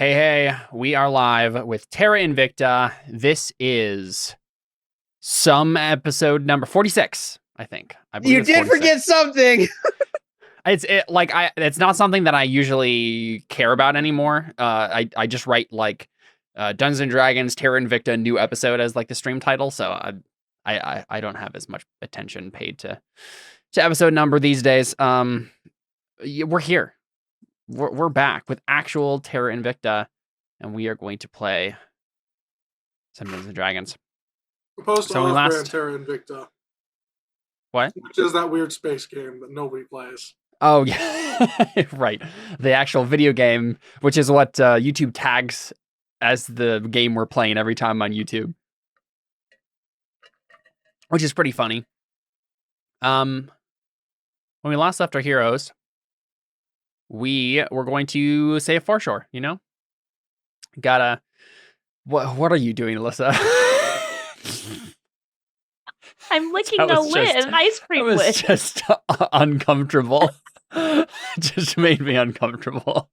Hey, we are live with Terra Invicta. This is some episode number 46, I think. I believe You did 46. forget something. It's not something that I usually care about anymore. I just write like Dungeons and Dragons Terra Invicta new episode as like the stream title, so I don't have as much attention paid to episode number these days. We're here. We're back with actual Terra Invicta, and we are going to play some Dungeons and Dragons. Opposed to off-brand Terra Invicta. What? Which is that weird space game that nobody plays. Oh, yeah. Right. The actual video game, which is what YouTube tags as the game we're playing every time on YouTube. Which is pretty funny. When we last left our heroes, we were going to save Farshore, you know? What are you doing, Alyssa? I'm licking an ice cream lid. It was just uncomfortable. Just made me uncomfortable.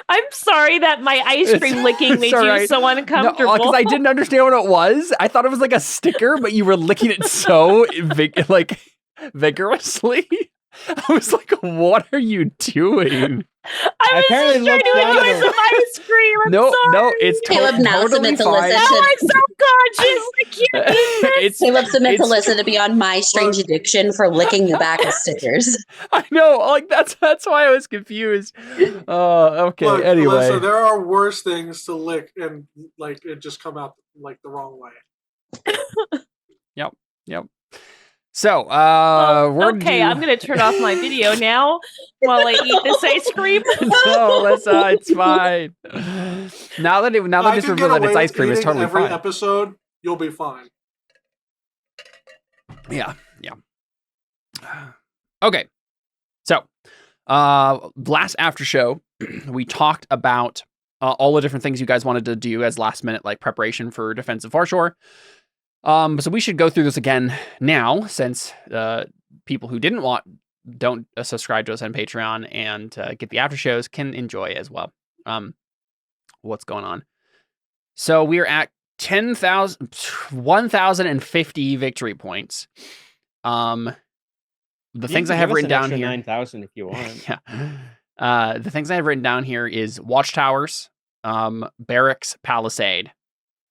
I'm sorry that my ice cream licking made you so uncomfortable. Because I didn't understand what it was. I thought it was like a sticker, but you were licking it so vigorously. I was like, what are you doing? I was just trying to enjoy some ice cream. No, it's totally fine. Now I'm self-conscious. I can't do this. Caleb submits Alyssa to be on my strange addiction for licking the back of stickers. I know, like that's why I was confused. Okay. Look, anyway, Alyssa, there are worse things to lick and like it just come out like the wrong way. Yep. So, okay, I'm gonna turn off my video now while I eat this ice cream. No, it's fine. Now that it's revealed that it's ice cream, it's totally every fine. Episode, you'll be fine. Yeah. Okay. So, last after show, we talked about all the different things you guys wanted to do as last minute like preparation for Defense of Farshore. So we should go through this again now, since people who don't subscribe to us on Patreon and get the after shows can enjoy as well. What's going on? So we're at 1,050 victory points. The things I have written down here, 9,000 if you want. Yeah. The things I have written down here is watchtowers, barracks, palisade.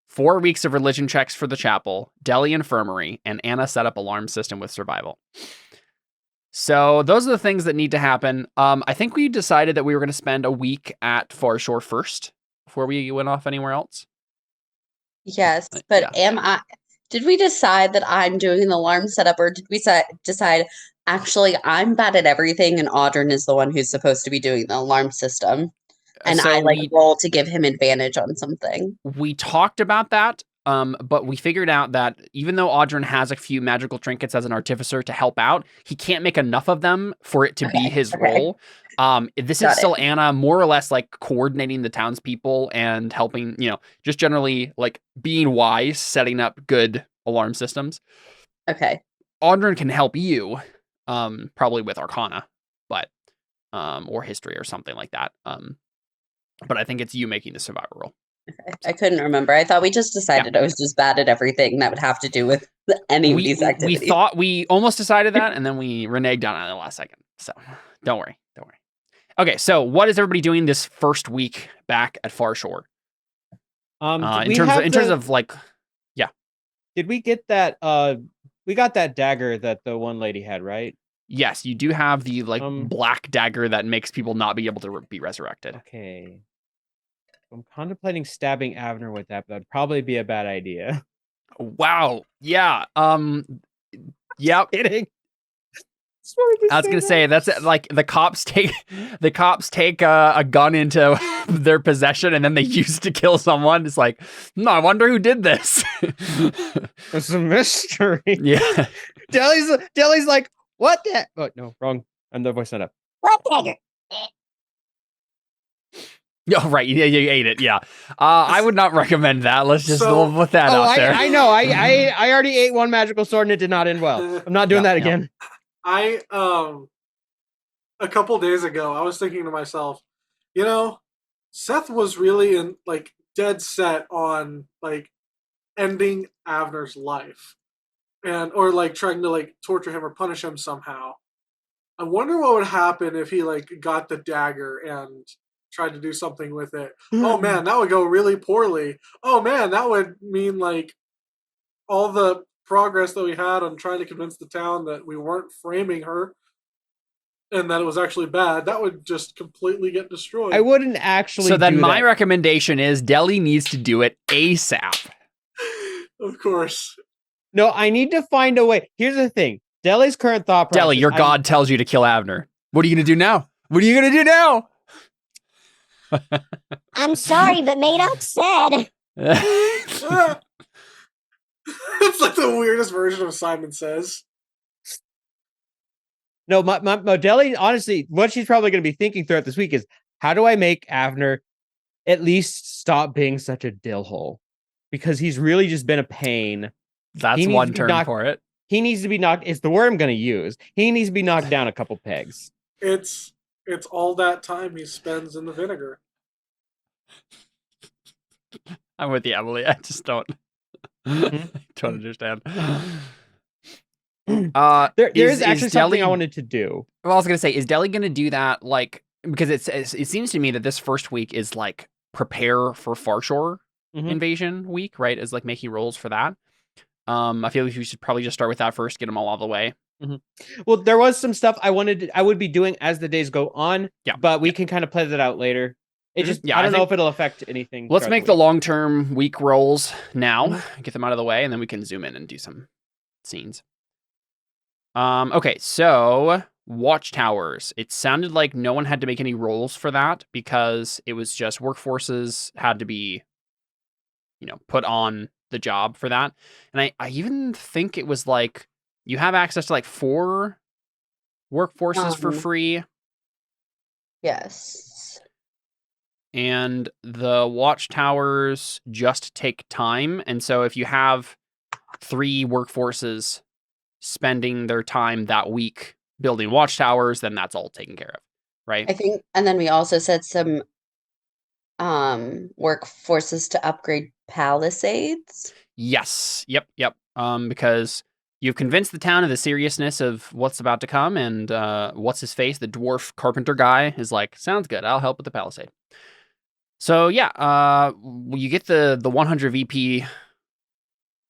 4 weeks of religion checks for the chapel, Delhi infirmary, and Anna set up alarm system with survival. So those are the things that need to happen. I think we decided that we were going to spend a week at Farshore first before we went off anywhere else. Yes, but did we decide that I'm doing an alarm setup, or did we decide actually I'm bad at everything and Audryn is the one who's supposed to be doing the alarm system? And so I roll to give him advantage on something. We talked about that, but we figured out that even though Audryn has a few magical trinkets as an artificer to help out, he can't make enough of them for it to be his role. This is still Anna more or less like coordinating the townspeople and helping, just generally like being wise, setting up good alarm systems. Okay. Audryn can help you, probably with Arcana, but or history or something like that. But I think it's you making the survivor roll. Okay. I couldn't remember. I thought we just decided I was just bad at everything that would have to do with any of these activities. We thought we almost decided that, and then we reneged on it in the last second. So don't worry. Okay, so what is everybody doing this first week back at Farshore? In terms of like, yeah. Did we get that? We got that dagger that the one lady had, right? Yes, you do have the black dagger that makes people not be able to be resurrected. Okay. I'm contemplating stabbing Avner with that, but that'd probably be a bad idea. Wow. Yeah. Yep. Kidding. I was gonna say that's like the cops take a gun into their possession and then they use it to kill someone. It's like, no, I wonder who did this. It's a mystery. Yeah. Deli's like, what the? Oh no, wrong. I'm the voice not up. What dagger? Oh, right. Yeah, you ate it. Yeah. I would not recommend that. Let's just put that out there. I know. I already ate one magical sword and it did not end well. I'm not doing that again. A couple days ago, I was thinking to myself, Seth was really dead set on ending Avner's life, and or trying to torture him or punish him somehow. I wonder what would happen if he got the dagger and tried to do something with it. Oh man, that would go really poorly. Oh man, that would mean all the progress that we had on trying to convince the town that we weren't framing her and that it was actually bad, that would just completely get destroyed. I wouldn't actually. So then do my that. recommendation is Deli needs to do it ASAP. Of course. No, I need to find a way. Here's the thing. Deli's current thought process. Deli, your god tells you to kill Avner. What are you going to do now? What are you going to do now? I'm sorry, but Madoc said. It's like the weirdest version of Simon Says. No, Deli, honestly, what she's probably going to be thinking throughout this week is, how do I make Avner at least stop being such a dill hole? Because he's really just been a pain. That's one term for it. He needs to be knocked. It's the word I'm going to use. He needs to be knocked down a couple pegs. It's all that time he spends in the vinegar. I'm with you, Emily. I just don't understand. There is actually something Deli, I wanted to do. Well, I was gonna say, is Deli gonna do that? Because it seems to me that this first week is prepare for Farshore invasion week, right? Is making rolls for that. I feel like we should probably just start with that first, get them all out of the way. Well, there was some stuff I would be doing as the days go on. Yeah, but we can kind of play that out later. It just I don't know if it'll affect anything. Let's make the long-term week rolls now, get them out of the way, and then we can zoom in and do some scenes. Okay, so watchtowers. It sounded like no one had to make any rolls for that because it was just workforces had to be, put on the job for that. And I even think it was you have access to 4 workforces for free. Yes. And the watchtowers just take time. And so if you have 3 workforces spending their time that week building watchtowers, then that's all taken care of, right? I think, and then we also said some workforces to upgrade palisades. Yes. Yep. Because you've convinced the town of the seriousness of what's about to come, and what's his face, the dwarf carpenter guy, is sounds good. I'll help with the palisade. So yeah, you get the 100 VP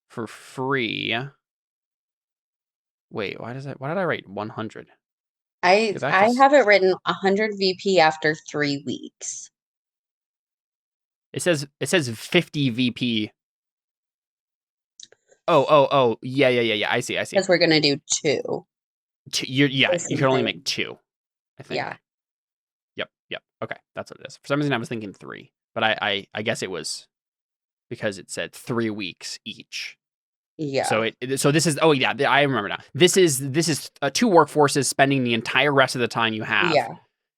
for free. Wait, why did I write 100? I have it written 100 VP after 3 weeks. It says 50 VP. Oh, yeah. I see. Because we're gonna do 2. You can only make 2, I think. Yeah. Yep. Okay, that's what it is. For some reason, I was thinking 3, but I guess it was because it said 3 weeks each. Yeah. So this is I remember now. This is 2 workforces spending the entire rest of the time you have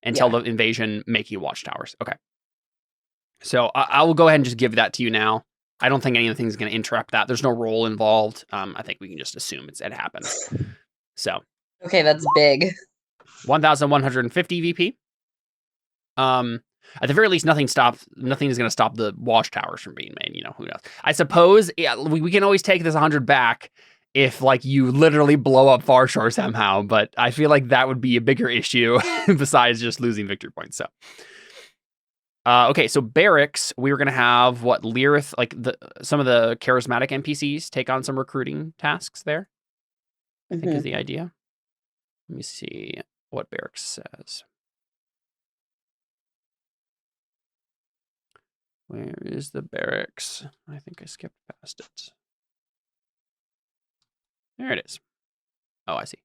until the invasion making watchtowers. Okay. So I will go ahead and just give that to you now. I don't think anything's going to interrupt that. There's no roll involved. I think we can just assume it happens. So. Okay, that's big. 1,150 VP. At the very least, nothing is going to stop the watchtowers from being made. Who knows? I suppose we can always take this 100 back if you literally blow up Farshore somehow, but I feel like that would be a bigger issue besides just losing victory points. So, okay, so barracks, we were going to have Lyrith, some of the charismatic NPCs take on some recruiting tasks there. I think is the idea. Let me see what barracks says. Where is the barracks? I think I skipped past it. There it is. Oh, I see.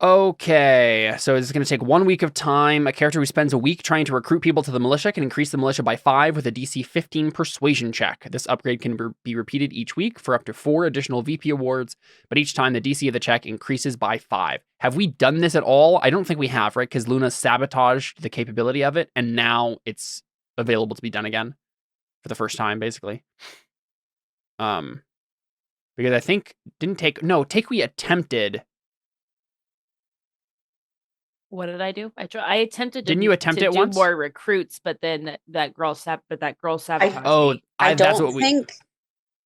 Okay, so it's going to take 1 week of time. A character who spends a week trying to recruit people to the militia can increase the militia by 5 with a DC 15 persuasion check. This upgrade can be repeated each week for up to 4 additional VP awards, but each time the DC of the check increases by 5. Have we done this at all? I don't think we have, right? Because Luna sabotaged the capability of it, and now it's available to be done again for the first time, basically. Because I think we attempted. What did I do? I attempted to Didn't you attempt it do once? more recruits, but then that girl sabotaged Oh, me. I that's don't what we. think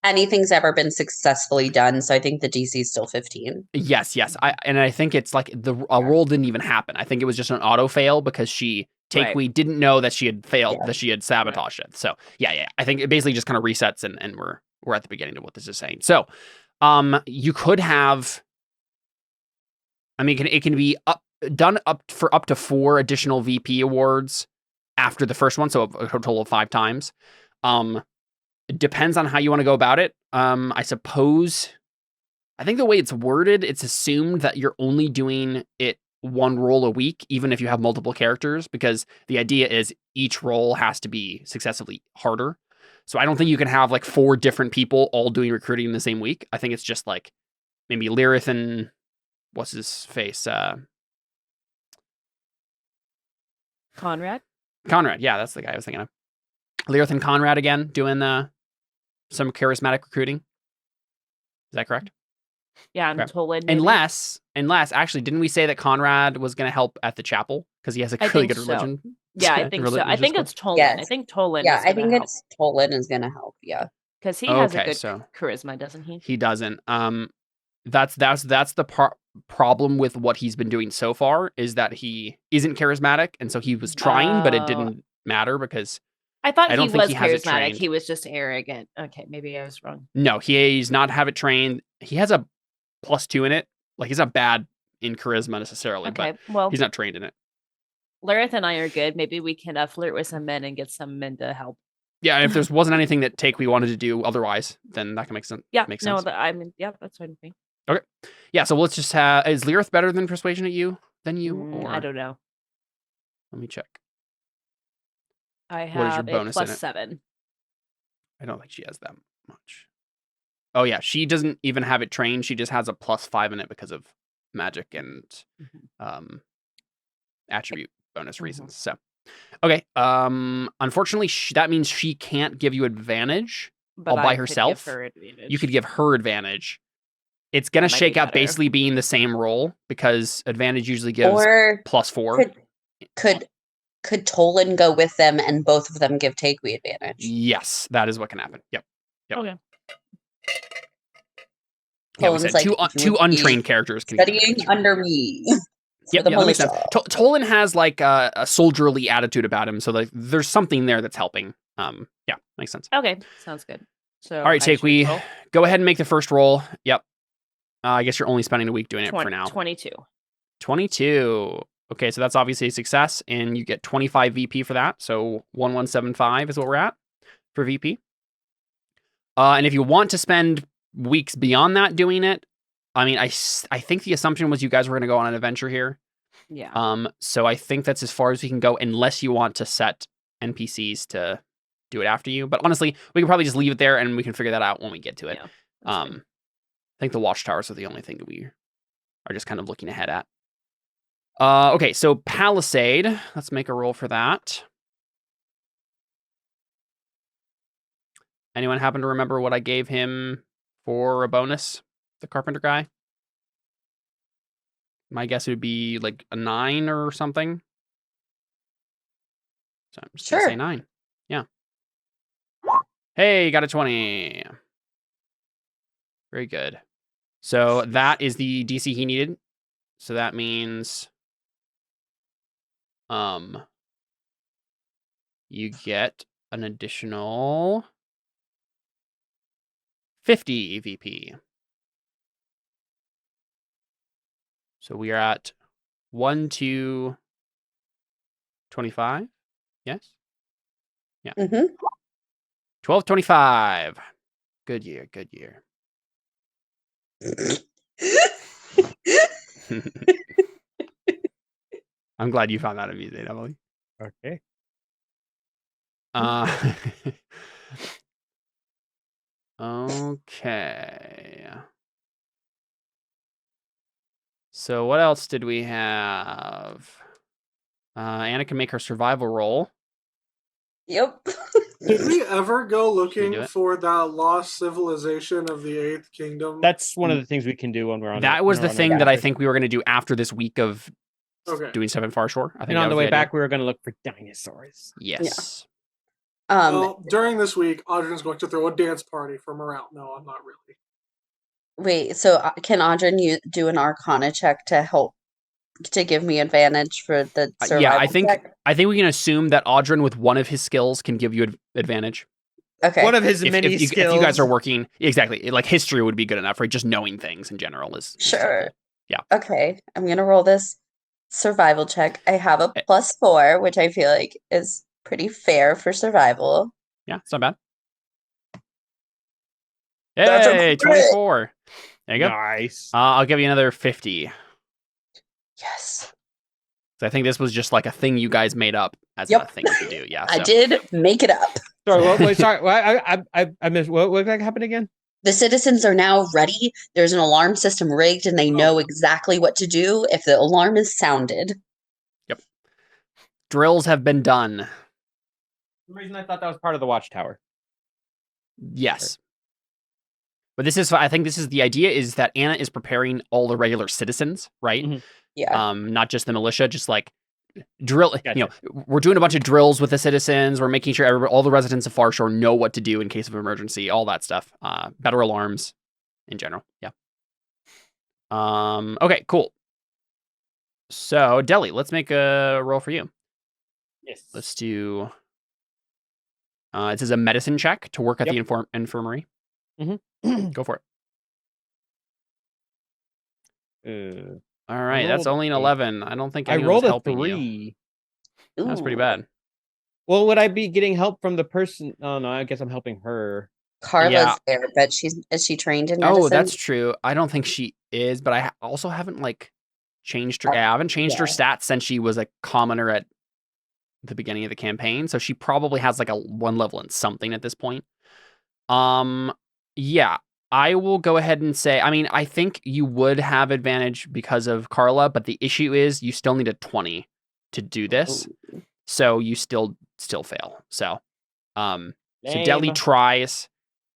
anything's ever been successfully done, so I think the DC is still 15. Yes. I think it's like a roll didn't even happen. I think it was just an auto fail because we didn't know that she had failed, that she had sabotaged it. So yeah. I think it basically just kind of resets and we're at the beginning of what this is saying. So, you could have. I mean, it can be done up to 4 additional VP awards after the first one, so a total of 5 times. It depends on how you want to go about it. I suppose, I think the way it's worded, it's assumed that you're only doing it 1 roll a week, even if you have multiple characters, because the idea is each roll has to be successively harder. So I don't think you can have like 4 different people all doing recruiting in the same week. I think it's just like maybe Lyrith and what's his face? Conrad? Yeah, that's the guy I was thinking of. Lyrith and Conrad again doing some charismatic recruiting. Is that correct? Yeah, I'm Okay. Tolan. Unless, actually, didn't we say that Conrad was going to help at the chapel because he has a really good religion? Yeah, I think so. I think it's Tolan. Yes. I think Tolan. Yeah, I think it's Tolan is going to help. Yeah, because he has a good charisma, doesn't he? He doesn't. That's the problem with what he's been doing so far is that he isn't charismatic, and so he was trying, but it didn't matter because I thought he was he has it charismatic. trained. He was just arrogant. Okay, maybe I was wrong. No, he's not have it trained. He has a +2 in it. Like he's not bad in charisma necessarily, but he's not trained in it. Lyrith and I are good. Maybe we can flirt with some men and get some men to help. Yeah, and if there wasn't anything that we wanted to do otherwise, then that can make sense. Yeah, makes sense. That's fine with me. Okay. Yeah, so let's just have... Is Lyrith better than persuasion than you? Or... I don't know. Let me check. I have what is your bonus in it? +7. I don't think she has that much. Oh, yeah. She doesn't even have it trained. She just has a +5 in it because of magic and attribute bonus reasons. So, okay. Unfortunately, that means she can't give you advantage all by herself. You could give her advantage. It's going to shake out basically being the same roll because advantage usually gives +4. Could Tolan go with them and both of them give Takewee advantage? Yes, that is what can happen. Yep. Okay. Yeah, we said two untrained characters can studying under me. Yep, that makes sense. Tolan has like a soldierly attitude about him, so like there's something there that's helping. Yeah, makes sense. Okay, sounds good. So, all right, Takewee, go ahead and make the first roll. Yep. I guess you're only spending a week doing it for now. 22. 22. Okay, so that's obviously a success, and you get 25 VP for that. So 1175 is what we're at for VP. And if you want to spend weeks beyond that doing it, I mean, I think the assumption was you guys were going to go on an adventure here. Yeah. So I think that's as far as we can go, unless you want to set NPCs to do it after you. But honestly, we can probably just leave it there, and we can figure that out when we get to it. Yeah, I think the watchtowers are the only thing that we are just kind of looking ahead at. Okay, so Palisade. Let's make a roll for that. Anyone happen to remember what I gave him for a bonus? The carpenter guy? My guess would be like a 9 or something. So I'm just going to say 9. Yeah. Hey, got a 20. Very good. So that is the DC he needed. So that means you get an additional 50 VP. So we are at 1 to 25. Yes? Yeah. 1225. Good year. I'm glad you found that amusing, Emily. Okay. Okay. So what else did we have? Anna can make her survival roll. Yep. Did we ever go looking for that lost civilization of the 8th Kingdom? That's one of the things we can do when we're on. That was the thing that I think we were going to do after this week of Okay. doing stuff in Far Shore. I think And that on the was way idea. back, we were going to look for dinosaurs. Yes. Well, during this week, Audrey's going to throw a dance party for morale. No, I'm not really. Wait, so can Audrey do an Arcana check to help to give me advantage for the survival Yeah, check? I think we can assume that Audrin with one of his skills can give you advantage. Okay. One of his many If skills. you guys are working exactly, like history would be good enough, right? Just knowing things in general is Sure. helpful. Yeah. Okay, I'm gonna roll this survival check. I have a +4, which I feel like is pretty fair for survival. Yeah, it's not bad. That's a Hey, crit! 24. There you go. Nice. I'll give you another 50. Yes. So I think this was just like a thing you guys made up as Yep. a thing you could do. Yeah. I so- did make it up. Sorry, I missed. What happened again? The citizens are now ready. There's an alarm system rigged, and they know exactly what to do if the alarm is sounded. Drills have been done. For some reason, I thought that was part of the watchtower. Yes. But I think this is the idea is that Anna is preparing all the regular citizens, right? Mhm. Yeah. Not just the militia, just like drill, Gotcha. we're doing a bunch of drills with the citizens. We're making sure all the residents of Farshore know what to do in case of emergency, all that stuff. Better alarms in general. Yeah. Okay, cool. So, Deli, let's make a roll for you. Yes. Let's do, this is a medicine check to work at the infirmary. Go for it. All right, that's rolled only an a- 11. I don't think I anyone's rolled a helping you. 3. That's pretty Ooh. bad. Well, would I be getting help from the person? Oh no, I guess I'm helping her. Carla's Yeah. there, but is she trained in medicine? Oh, that's true. I don't think she is, but I also haven't changed her. I haven't changed her yeah. stats since she was a commoner at the beginning of the campaign. So she probably has a 1 level in something at this point. Yeah, I will go ahead and say, I mean, I think you would have advantage because of Carla, but the issue is you still need a 20 to do this. Ooh. So you still fail. So Lame. Deli tries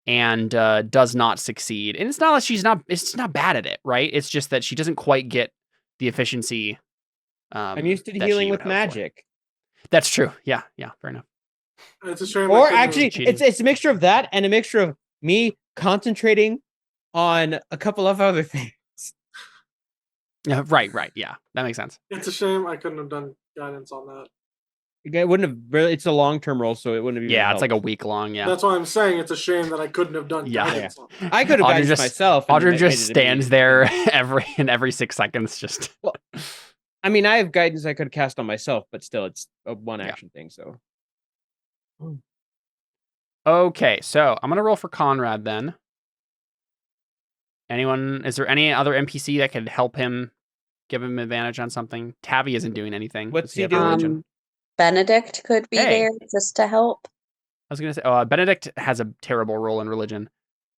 and does not succeed. And it's not that it's not bad at it, right? It's just that she doesn't quite get the efficiency. I'm used to that healing she with would hope for. magic. That's true. Yeah, fair enough. It's a shame. Or I couldn't have- actually, cheating. it's a mixture of that and a mixture of me concentrating on a couple of other things. Yeah, right. Yeah, that makes sense. it's a shame I couldn't have done guidance on that. It wouldn't have really. It's a long-term role, so it wouldn't have. Yeah, it's like a week long. Yeah. That's why I'm saying it's a shame that I couldn't have done Yeah. guidance on that. I could have Audrey guided just- myself. Audrey made just it stands immediate. there every 6 seconds, just. I mean, I have guidance I could cast on myself, but still, it's a one action thing. So Okay, so I'm gonna roll for Conrad then. Is there any other NPC that could help him, give him advantage on something? Tavi isn't doing anything. What's Does he have doing? religion? Benedict could be Hey. there just to help. I was gonna say, Benedict has a terrible role in religion.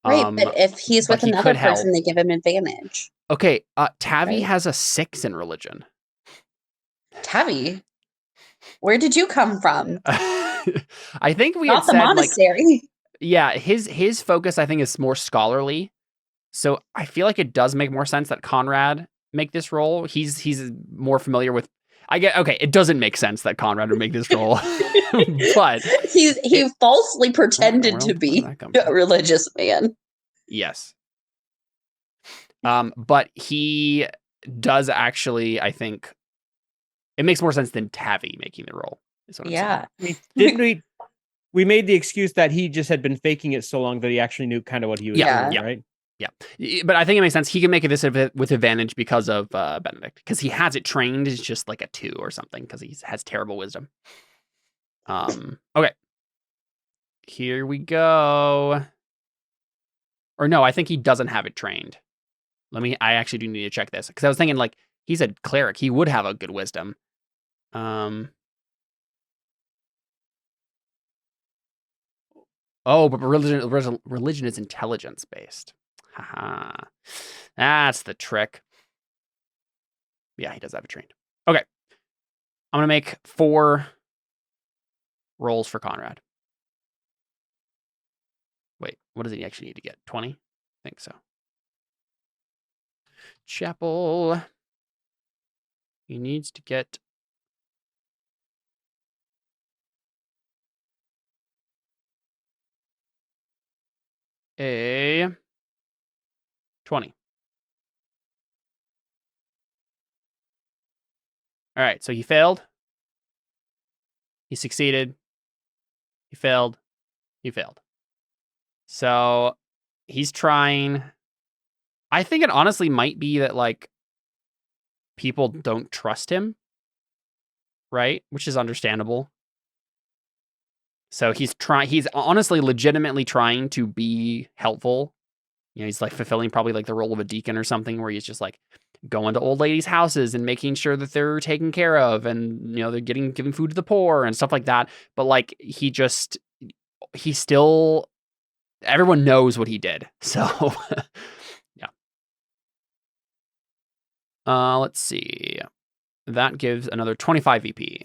Right, but if he's but with he another could help. person, they give him advantage. Okay, Tavi Right. has a 6 in religion. Tavi, where did you come from? I think we Not had the said monastery. yeah, his focus I think is more scholarly. So I feel like it does make more sense that Conrad make this role. He's more familiar with. It doesn't make sense that Conrad would make this role, but he falsely pretended to Where be did that come from? a religious man. Yes. But he does actually, I think, it makes more sense than Tavi making the role. Is what I'm Yeah. didn't we made the excuse that he just had been faking it so long that he actually knew kind of what he was Yeah. doing, right? But I think it makes sense. He can make this with advantage because of Benedict, because he has it trained. It's just like a 2 or something because he has terrible wisdom. Okay. Here we go. Or no, I think he doesn't have it trained. I actually do need to check this because I was thinking he's a cleric. He would have a good wisdom. Oh, but religion is intelligence based. Haha. That's the trick. Yeah, he does have it trained. Okay. I'm going to make 4 rolls for Conrad. Wait, what does he actually need to get? 20? I think so. Chapel. He needs to get a 20. All right, so he failed. He succeeded. He failed. He failed. So he's trying. I think it honestly might be that like people don't trust him, right? Which is understandable. So he's honestly legitimately trying to be helpful. You know, he's like fulfilling probably like the role of a deacon or something where he's just like going to old ladies' houses and making sure that they're taken care of and, you know, they're giving food to the poor and stuff like that. But like everyone knows what he did. So yeah. Let's see. That gives another 25 VP.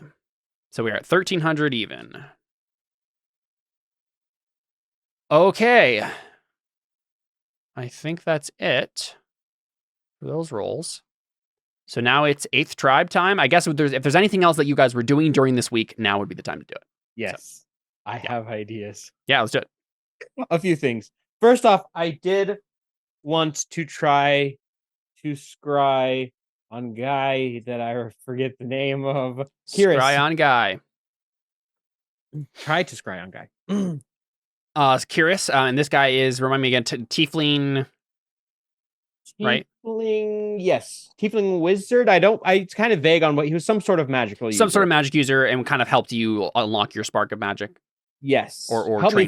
So we're at 1,300 even. Okay. I think that's it for those rolls. So now it's 8th tribe time. I guess if there's anything else that you guys were doing during this week, now would be the time to do it. Yes. I have ideas. Yeah, let's do it. A few things. First off, I did want to try to scry on guy that I forget the name of. Scry on guy. Try to scry on guy. Curious, and this guy is, remind me again, Tiefling, right? Tiefling, yes. Tiefling wizard. It's kind of vague on what he was, some sort of magical user. Some sort of magic user, and kind of helped you unlock your spark of magic. Yes. Or help me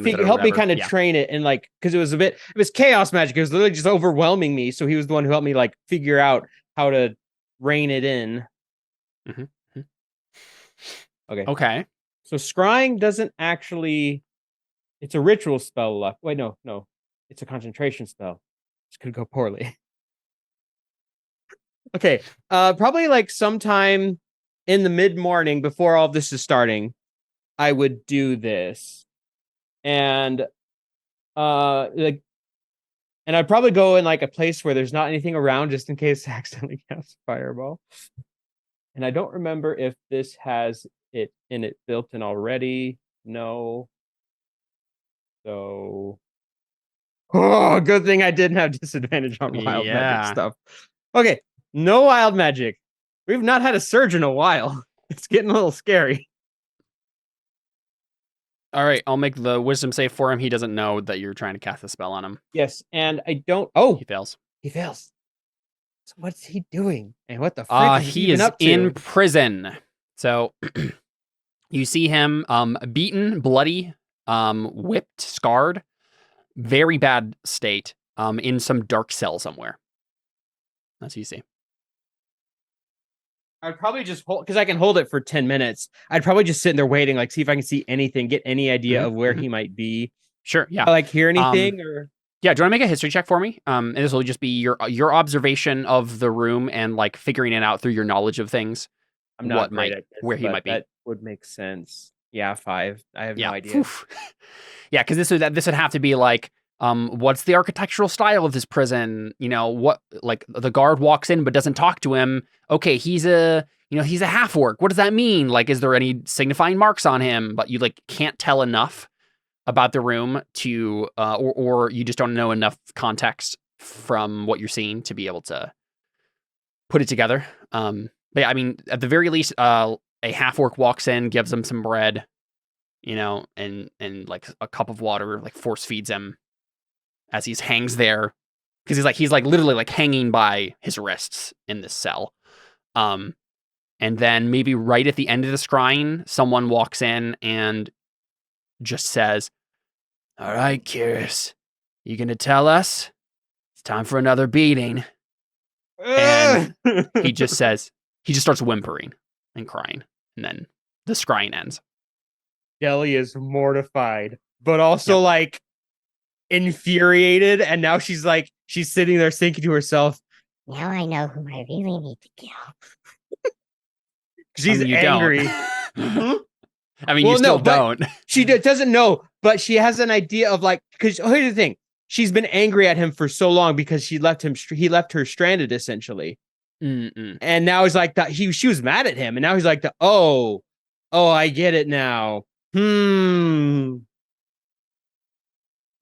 kind of train it, and like, because it was chaos magic. It was literally just overwhelming me. So he was the one who helped me like figure out how to rein it in. Mm-hmm. Okay. So scrying doesn't actually. It's a ritual spell. Wait, no. It's a concentration spell. This could go poorly. Okay. Probably like sometime in the mid-morning before all of this is starting, I would do this. And I'd probably go in like a place where there's not anything around just in case I accidentally cast fireball. And I don't remember if this has it in it built in already. No. So, good thing I didn't have disadvantage on wild magic stuff. Okay, no wild magic. We've not had a surge in a while. It's getting a little scary. All right, I'll make the wisdom save for him. He doesn't know that you're trying to cast a spell on him. Yes, and I don't. Oh, he fails. So what's he doing? And what the frick is he is up to? in prison. So you see him beaten, bloody, whipped, scarred, very bad state, in some dark cell somewhere. That's what you see. I'd probably just hold, because I can hold it for 10 minutes. I'd probably just sit in there waiting, like see if I can see anything, get any idea of where he might be. Sure, yeah. I, like hear anything or. Yeah, do you want to make a history check for me? And this will just be your observation of the room and like figuring it out through your knowledge of things. I'm not where he might be. That would make sense. Yeah, 5. I have no idea. Oof. Yeah, because this would have to be like, what's the architectural style of this prison? You know, what, like the guard walks in but doesn't talk to him. Okay, he's a half orc. What does that mean? Like, is there any signifying marks on him? But you like can't tell enough about the room to, or you just don't know enough context from what you're seeing to be able to put it together. But yeah, I mean, at the very least, a half orc walks in, gives him some bread, you know, and like a cup of water, like force feeds him as he hangs there, because he's literally like hanging by his wrists in this cell. And then maybe right at the end of the scrying, someone walks in and just says, "All right, Curious, you gonna tell us? It's time for another beating." And he just starts whimpering and crying, and then the scrying ends. Deli is mortified, but also like infuriated, and now she's sitting there thinking to herself, now I know whom I really need to kill. She's angry. I mean, you still don't. She doesn't know, but she has an idea of like, because here's the thing. She's been angry at him for so long because he left her stranded, essentially. Mm-mm. And now he's like, she was mad at him. And now he's like, oh, I get it now.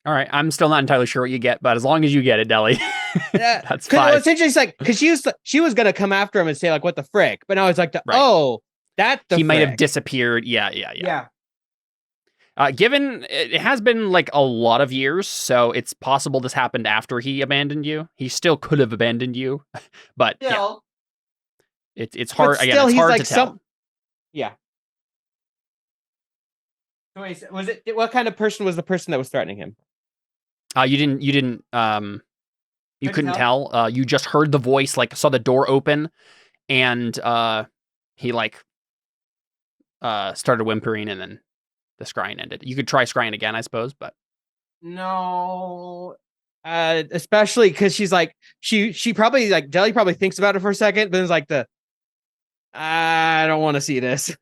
All right, I'm still not entirely sure what you get, but as long as you get it, Deli, that's fine. It's interesting, like, because she was gonna come after him and say like, "What the frick?" But now it's like, he might have disappeared. Yeah. Given it has been like a lot of years, so it's possible this happened after he abandoned you. He still could have abandoned you, but it's hard. Again, it's hard to tell. Yeah. Wait, was it? What kind of person was the person that was threatening him? You couldn't tell. You just heard the voice, like saw the door open, and he like started whimpering, and then the scrying ended. You could try scrying again, I suppose, but no. Especially because she's like she probably like Deli probably thinks about it for a second, but then it's like I don't want to see this.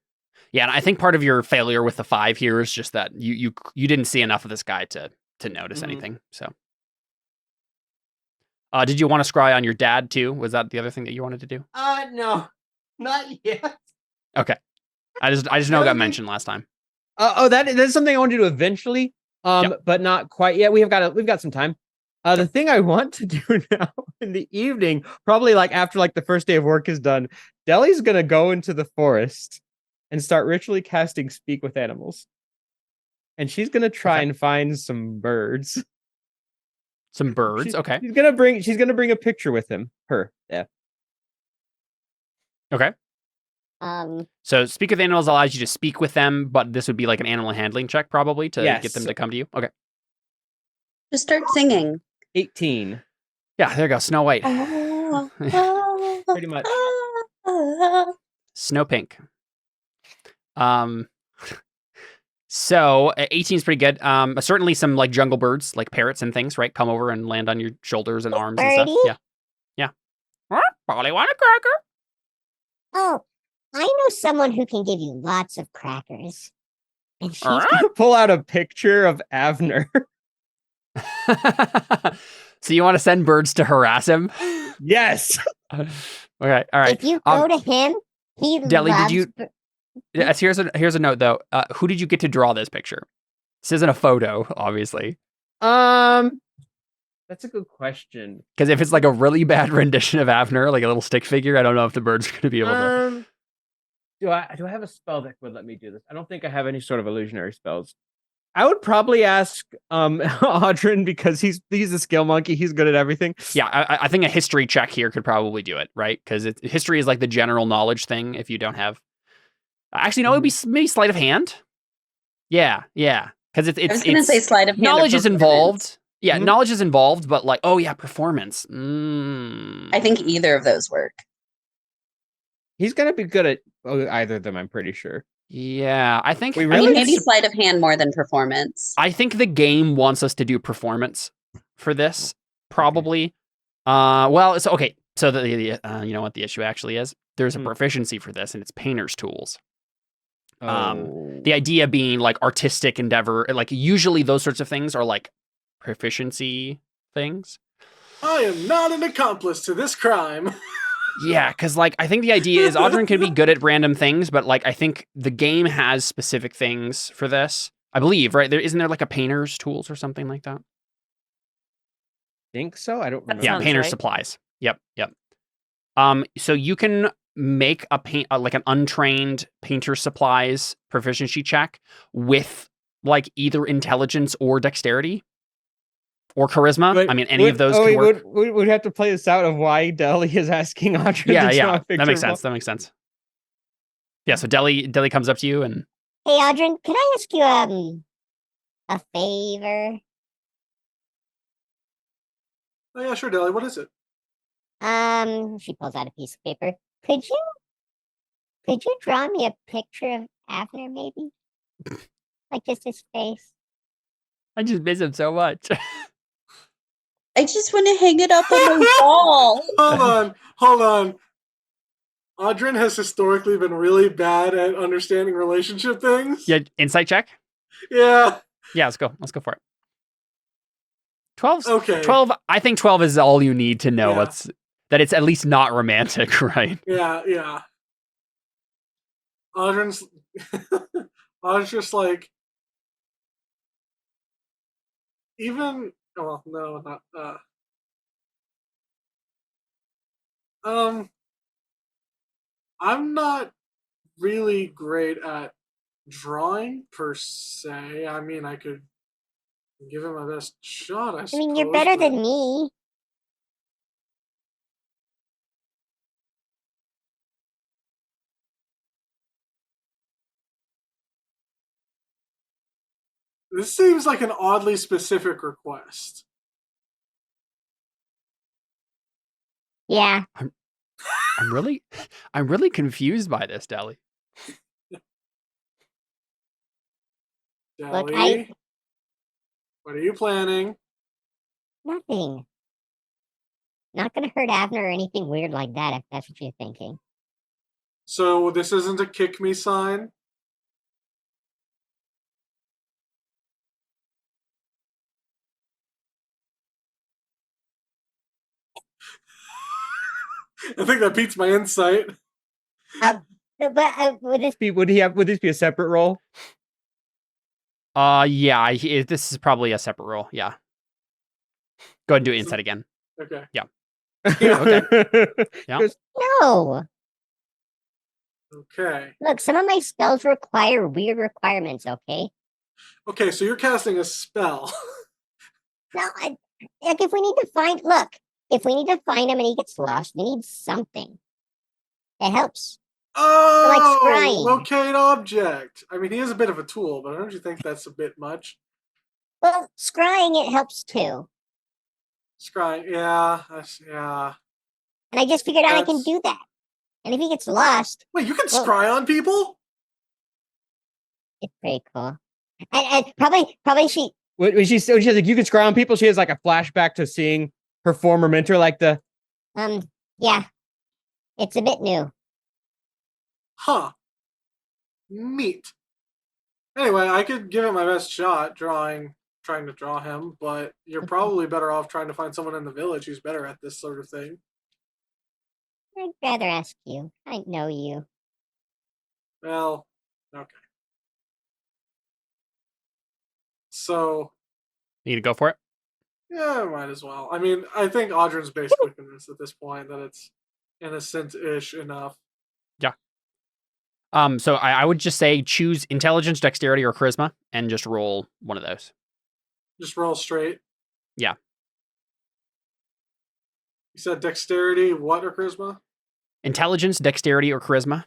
Yeah, and I think part of your failure with the 5 here is just that you didn't see enough of this guy to notice anything. So, did you want to scry on your dad too? Was that the other thing that you wanted to do? No, not yet. Okay, I just know it got mentioned last time. That's something I want to do eventually. But not quite yet. We've got some time. The thing I want to do now in the evening, probably like after like the first day of work is done, Deli's gonna go into the forest and start ritually casting Speak with Animals. And she's gonna try and find some birds. Some birds, okay. She's gonna bring a picture with him. Yeah. Okay. So Speak with Animals allows you to speak with them, but this would be like an animal handling check probably to get them to come to you. Okay. Just start singing. 18. Yeah, there you go. Snow White. Pretty much. Snow Pink. So 18 is pretty good. Certainly some like jungle birds, like parrots and things, right? Come over and land on your shoulders and arms and stuff. Yeah. Probably want a cracker. Oh, I know someone who can give you lots of crackers. And she's Pull out a picture of Avner. So you want to send birds to harass him? Yes. Okay. All right. If you go to him, he Deli, loves... Yes, here's a note though. Who did you get to draw this picture? This isn't a photo, obviously. That's a good question. Because if it's like a really bad rendition of Avner, like a little stick figure, I don't know if the bird's going to be able to. Do I have a spell that would let me do this? I don't think I have any sort of illusionary spells. I would probably ask Audrin because he's a skill monkey. He's good at everything. Yeah, I think a history check here could probably do it, right? Because history is like the general knowledge thing. If you don't have, actually, no, it would be maybe sleight of hand. Yeah, because it's. I was going to say sleight of hand. Knowledge is involved. Yeah, knowledge is involved, but like, performance. I think either of those work. He's gonna be good at either of them. I'm pretty sure. Yeah, I think maybe sleight of hand more than performance. I think the game wants us to do performance for this, probably. Well, it's okay. So the you know what the issue actually is? There's a proficiency for this, and it's painter's tools. The idea being like artistic endeavor, like usually those sorts of things are like proficiency things. I am not an accomplice to this crime. Yeah, because like I think the idea is Audrin can be good at random things, but like I think the game has specific things for this. I believe, right? Isn't there like a painter's tools or something like that? Think so? I don't remember. Yeah, painter's supplies. Yep. So you can make like an untrained painter supplies proficiency check with like either intelligence or dexterity. Or charisma. But I mean, any of those could work. We'd have to play this out of why Deli is asking Audrin to draw a picture. That makes sense. Yeah, so Deli comes up to you and... Hey, Audrin, can I ask you a favor? Oh, yeah, sure, Deli. What is it? She pulls out a piece of paper. Could you draw me a picture of Avner, maybe? Like just his face? I just miss him so much. I just want to hang it up on the wall. Hold on. Audrin has historically been really bad at understanding relationship things. Yeah, insight check? Yeah. Yeah, let's go for it. 12. Okay. 12. I think 12 is all you need to know. Yeah. that it's at least not romantic, right? Yeah. Audrey's just like, even, well, no, not, I'm not really great at drawing per se. I mean, I could give him my best shot, I I suppose. mean, you're better but than me. this seems like an oddly specific request. Yeah. I'm really confused by this, Deli. Look, Deli, what are you planning? Nothing. Not gonna hurt Avner or anything weird like that, if that's what you're thinking. So this isn't a kick me sign? I think that beats my insight. But would this Would this be a separate roll? Yeah, this is probably a separate roll. Yeah. Go ahead and do insight again. Okay. Yeah. Okay. Yeah. no? Okay. Look, some of my spells require weird requirements. Okay. Okay, so you're casting a spell. Now, like if we need to find him and he gets lost, we need something that helps. Oh, scrying. locate object. I mean, he is a bit of a tool, but don't you think that's a bit much? Well, scrying it helps too. Scry, yeah, yeah. And I just figured out I can That's- do that. And if he gets lost, Wait, you can Well- scry on people? it's pretty cool. And probably she. When she's like, you can scry on people, she has like a flashback to seeing her former mentor, like the. Yeah, it's a bit new. Huh. Neat. Anyway, I could give it my best shot trying to draw him, but you're probably better off trying to find someone in the village who's better at this sort of thing. I'd rather ask you. I know you. Well, okay. So, You to go for it? yeah, might as well. I mean, I think Audrey's basically convinced at this point that it's innocent-ish enough. So I would just say choose intelligence, dexterity, or charisma, and just roll one of those. Just roll straight. Yeah. You said dexterity, what, or charisma? Intelligence, dexterity, or charisma.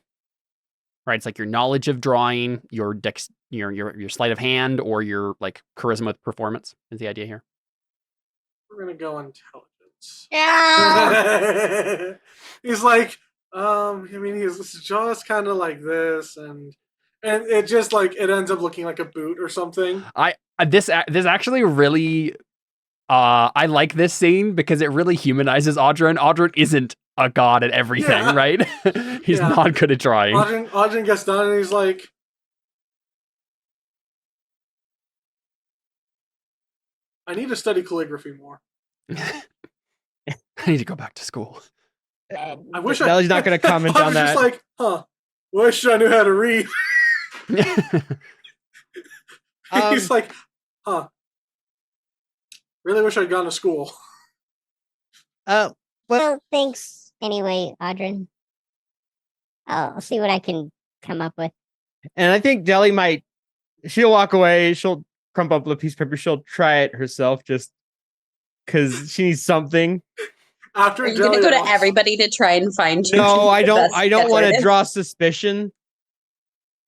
Right, it's like your knowledge of drawing, your your sleight of hand, or your like charisma with performance is the idea here. We're gonna go intelligence. Yeah. He's like, I mean, his jaw's kind of like this, and it just like it ends up looking like a boot or something. This actually really, I like this scene because it really humanizes Audrey. Audrey isn't a god at everything, Yeah. right? He's Yeah. not good at drawing. Audrey gets done, and he's like, I need to study calligraphy more. I need to go back to school. I wish Nelly's not going to comment on that. Just like, wish I knew how to read. He's like, really wish I'd gone to school. Well, thanks anyway, Audrin. I'll see what I can come up with. And I think Deli she'll walk away, she'll crumple up a piece of paper, she'll try it herself just because she needs something. Are you going to go to everybody to try and find you? No, I don't want to decorative? draw suspicion.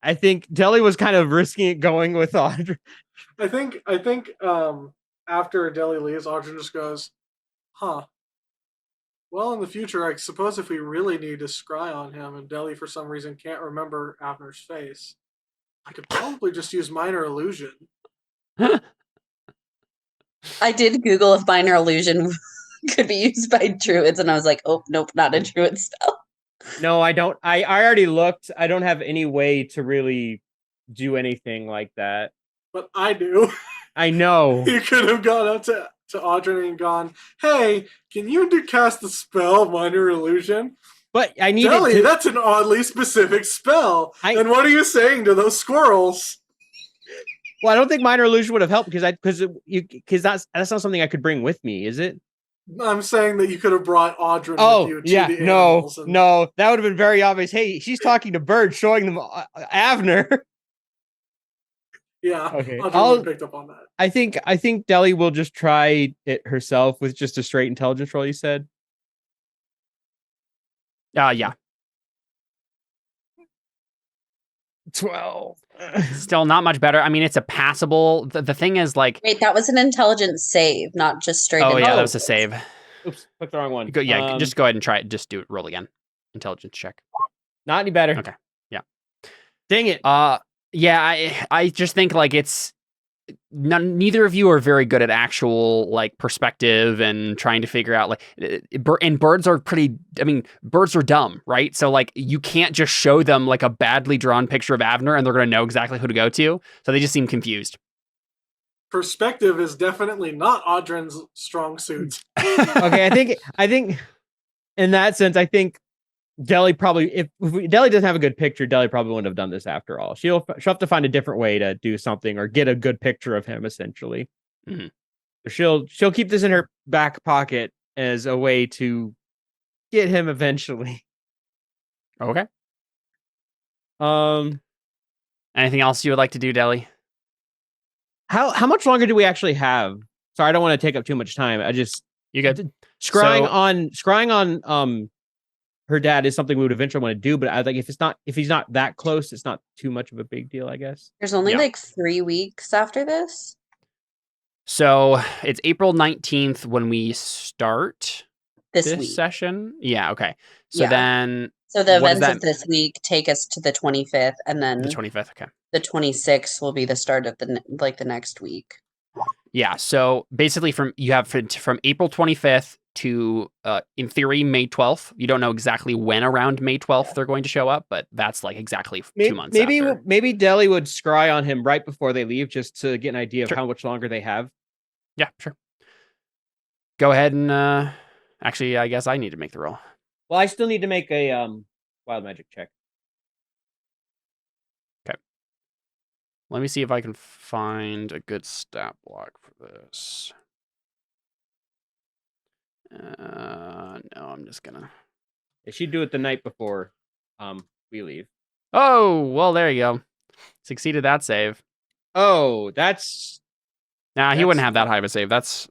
I think Deli was kind of risking it going with Audrey. I think after Deli leaves, Audrey just goes, well, in the future, I suppose if we really need to scry on him and Deli for some reason can't remember Avner's face, I could probably just use minor illusion. I did Google if minor illusion could be used by druids, and I was like, oh, nope, not a druid spell. No, I don't. I already looked. I don't have any way to really do anything like that. But I do. I know. You could have gone up to to Audrey and gone, "Hey, can you cast the spell Minor Illusion?" But I need Deli, it to... that's an oddly specific spell. And what are you saying to those squirrels? Well, I don't think Minor Illusion would have helped because that's not something I could bring with me, is it? I'm saying that you could have brought Audrey with you to the animals. No, that would have been very obvious. Hey, she's talking to birds, showing them Avner. Yeah, okay. Audrey picked up on that. I think Deli will just try it herself with just a straight intelligence roll. You said. Yeah. 12. Still not much better. I mean, it's a passable. The thing is, like, Wait, that was an intelligence save, not just straight. Oh yeah, that was a save. Oops, clicked the wrong one. Just go ahead and try it. Just do it. Roll again. Intelligence check. Not any better. Okay. Yeah. Dang it. Yeah. I just think like it's. Neither of you are very good at actual like perspective and trying to figure out like and birds are birds are dumb, right? So like you can't just show them like a badly drawn picture of Avner and they're going to know exactly who to go to. So they just seem confused. Perspective is definitely not Audrin's strong suit. Okay, I think in that sense, I think Deli probably, if Deli doesn't have a good picture, Deli probably wouldn't have done this after all. She'll have to find a different way to do something or get a good picture of him, essentially. Mm-hmm. She'll keep this in her back pocket as a way to get him eventually. Okay. Anything else you would like to do, Deli? How much longer do we actually have? Sorry, I don't want to take up too much time. You good? Scrying on her dad is something we would eventually want to do, but I think if he's not that close, it's not too much of a big deal, I guess. There's only like 3 weeks after this. So it's April 19th when we start this week. Session. Yeah. Okay. So then. So the events of this week take us to the 25th, and then the 25th. Okay. The 26th will be the start of the next week. Yeah. So basically, from April 25th to in theory May 12th. You don't know exactly when around May 12th they're going to show up, but that's like exactly 2 months. Maybe Deli would scry on him right before they leave, just to get an idea of how much longer they have. Yeah, sure. Go ahead and actually, I guess I need to make the roll. Well, I still need to make a wild magic check. Okay. Let me see if I can find a good stat block for this. No, I'm just gonna. If she'd do it the night before, we leave. Oh, well, there you go. Succeeded that save. Oh, that's. Nah, he wouldn't have that high of a save. That's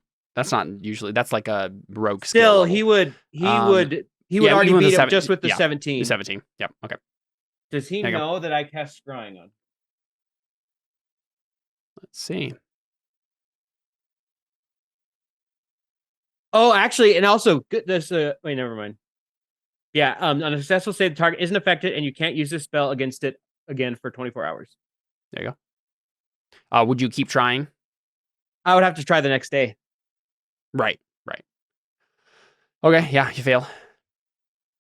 not usually. That's like a rogue skill. Still, he would already beat him just with the 17. The 17. Yep. Okay. Does he know that I cast scrying on? Let's see. Oh, actually, and also this. Wait, never mind. Yeah, on a successful save, the target isn't affected, and you can't use this spell against it again for 24 hours. There you go. Would you keep trying? I would have to try the next day. Right. Okay, yeah, you fail.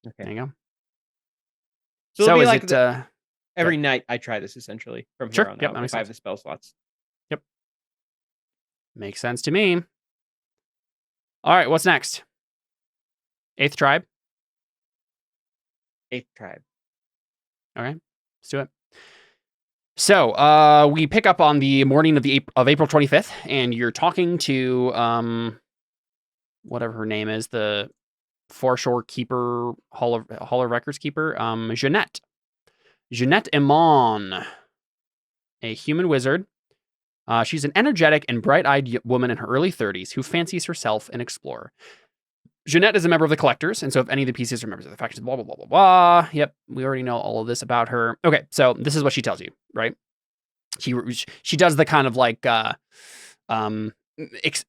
Okay. There you go. So is like every night I try this essentially from here on out. If I have the spell slots. Yep. Makes sense to me. All right, what's next? 8th tribe? 8th tribe. All right, let's do it. So we pick up on the morning of April 25th, and you're talking to whatever her name is, the foreshore keeper, Hall of Records keeper, Jeanette Iman, a human wizard. She's an energetic and bright-eyed woman in her early 30s who fancies herself an explorer. Jeanette is a member of the Collectors, and so if any of the pieces are members of the factions, blah, blah, blah, blah, blah. Yep, we already know all of this about her. Okay, so this is what she tells you, right? She does the kind of like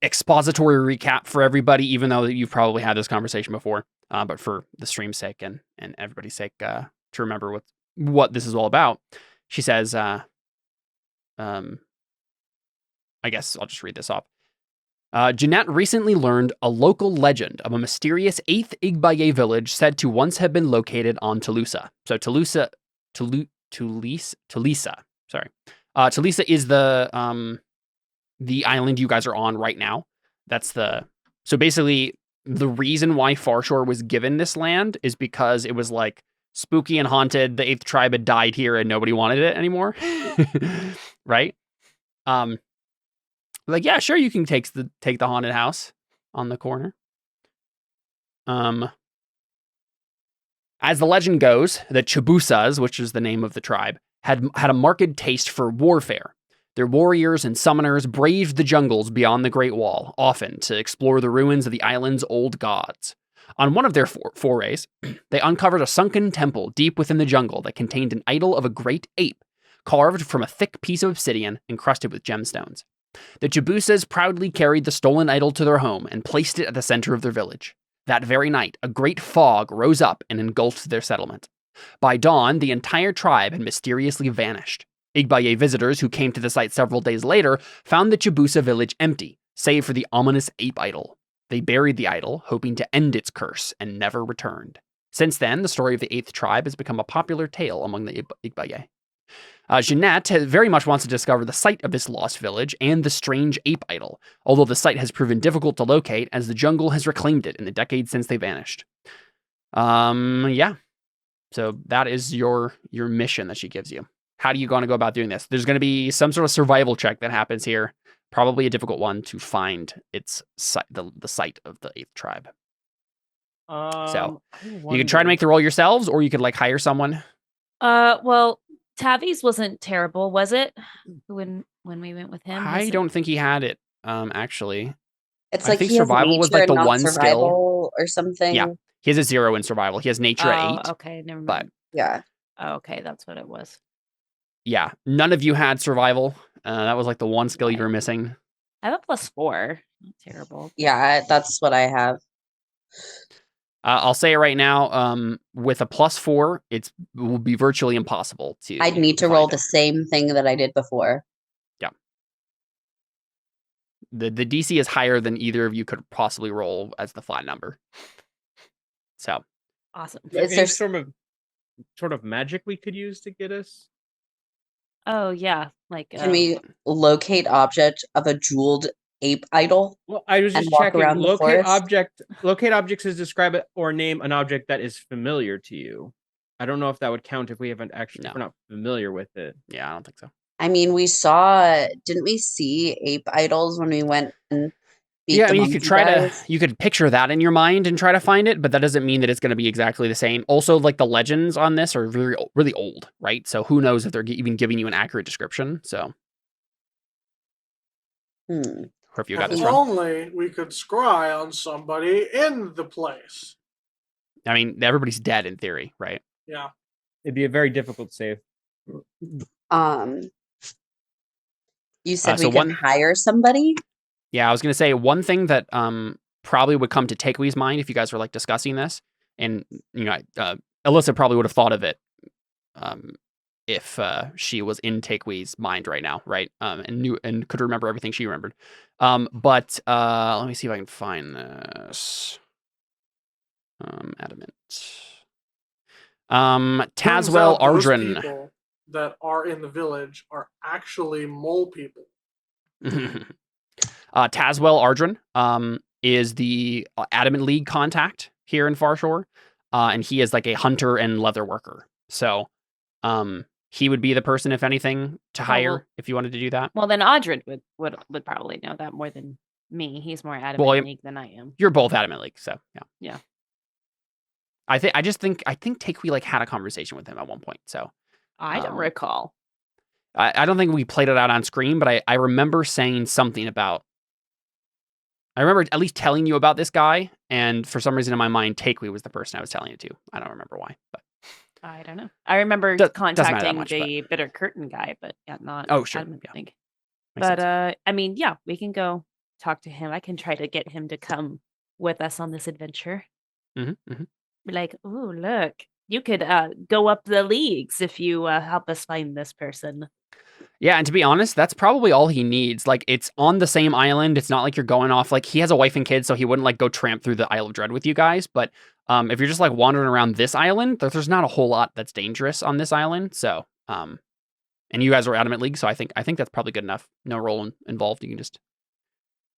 expository recap for everybody, even though you've probably had this conversation before, but for the stream's sake and everybody's sake, to remember what this is all about. She says, I guess I'll just read this off. Jeanette recently learned a local legend of a mysterious 8th Igbaye village said to once have been located on Tulisa. So Tulisa is the island you guys are on right now. So basically, the reason why Farshore was given this land is because it was like spooky and haunted. The 8th tribe had died here and nobody wanted it anymore. Right? Like, yeah, sure, you can take the haunted house on the corner. As the legend goes, the Chibusas, which is the name of the tribe, had a marked taste for warfare. Their warriors and summoners braved the jungles beyond the Great Wall, often to explore the ruins of the island's old gods. On one of their forays, they uncovered a sunken temple deep within the jungle that contained an idol of a great ape, carved from a thick piece of obsidian encrusted with gemstones. The Chibusas proudly carried the stolen idol to their home and placed it at the center of their village. That very night, a great fog rose up and engulfed their settlement. By dawn, the entire tribe had mysteriously vanished. Igbaye visitors who came to the site several days later found the Chibusa village empty, save for the ominous ape idol. They buried the idol, hoping to end its curse, and never returned. Since then, the story of the 8th tribe has become a popular tale among the Igbaye. Jeanette very much wants to discover the site of this lost village and the strange ape idol, although the site has proven difficult to locate as the jungle has reclaimed it in the decades since they vanished. Yeah. So that is your mission that she gives you. How do you want to go about doing this? There's going to be some sort of survival check that happens here, probably a difficult one to find its site, the site of the 8th tribe. So you could try to make the roll yourselves, or you could like hire someone. Well, Tavi's wasn't terrible, was it? When we went with him, I don't think he had it. Actually, It's I like think he has survival was nature like the and not one skill. survival or something. Yeah. He has a 0 in survival. He has nature at 8. Okay, never mind. But Yeah. Okay, that's what it was. yeah, none of you had survival. That was like the one skill you were missing. I have a +4. Not terrible. Yeah, that's what I have. I'll say it right now. With a +4, it will be virtually impossible to. I'd need to find roll it. the same thing that I did before. Yeah. The DC is higher than either of you could possibly roll as the flat number. So Awesome. Is Is there there sort of magic we could use to get us? Oh yeah, like Can we locate object of a jeweled ape idol? Well, I was And just walk checking. around the forest? Locate objects is describe it or name an object that is familiar to you. I don't know if that would count if we haven't actually No. if we're not familiar with it. yeah, I don't think so. I mean, didn't we see ape idols when we went and beat Yeah, I the mean, you monkey could guys? you could picture that in your mind and try to find it, but that doesn't mean that it's going to be exactly the same. Also, like the legends on this are really, really old, right? So who knows if they're even giving you an accurate description? So, or if you got this If wrong. only we could scry on somebody in the place. I mean, everybody's dead in theory, right? Yeah. It'd be a very difficult save. You said so we could hire somebody? Yeah, I was going to say one thing that probably would come to Takewee's mind if you guys were like discussing this, and you know, Alyssa probably would have thought of it if she was in Takewee's mind right now, right? And knew and could remember everything she remembered. But let me see if I can find this. Adamant. Turns Tazwell out those Ardren. people that are in the village are actually mole people. Tazwell Ardren is the Adamant League contact here in Farshore, and he is like a hunter and leather worker. So he would be the person, if anything, to hire if you wanted to do that. Well, then Audred would probably know that more than me. He's more Adamant League than I am. You're both Adamant League, so yeah. Yeah. I think Takewee like had a conversation with him at one point. So I don't recall. I don't think we played it out on screen, but I remember saying something about. I remember at least telling you about this guy, and for some reason in my mind, Takewee was the person I was telling it to. I don't remember why, but I don't know. I remember contacting the Bitter Curtain guy, but yeah, not. Oh, sure. Adamant League. Makes But sense. I mean, yeah, we can go talk to him. I can try to get him to come with us on this adventure. Be like, oh, look, you could go up the leagues if you help us find this person. Yeah, and to be honest, that's probably all he needs. Like, it's on the same island. It's not like you're going off. Like, he has a wife and kids, so he wouldn't like go tramp through the Isle of Dread with you guys. But if you're just like wandering around this island, there's not a whole lot that's dangerous on this island. So, and you guys are Adamant League, so I think that's probably good enough. No role involved. You can just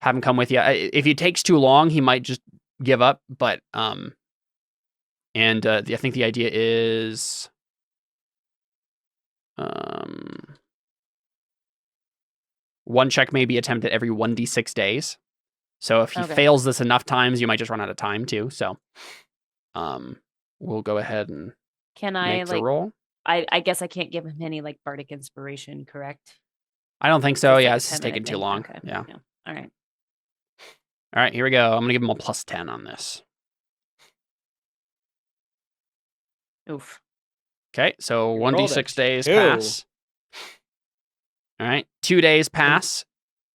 have him come with you. If it takes too long, he might just give up. But I think the idea is one check may be attempted every 1d6 days. So if he fails this enough times, you might just run out of time too. So we'll go ahead and make the roll. I guess I can't give him any like bardic inspiration, correct? I don't think so. It's Yeah, like a it's just 10-minute taking too thing. long. Okay. Yeah. All right. All right, here we go. I'm gonna give him a plus 10 on this. Oof. Okay, so You rolled 1d6 days two. pass. All right, 2 days pass.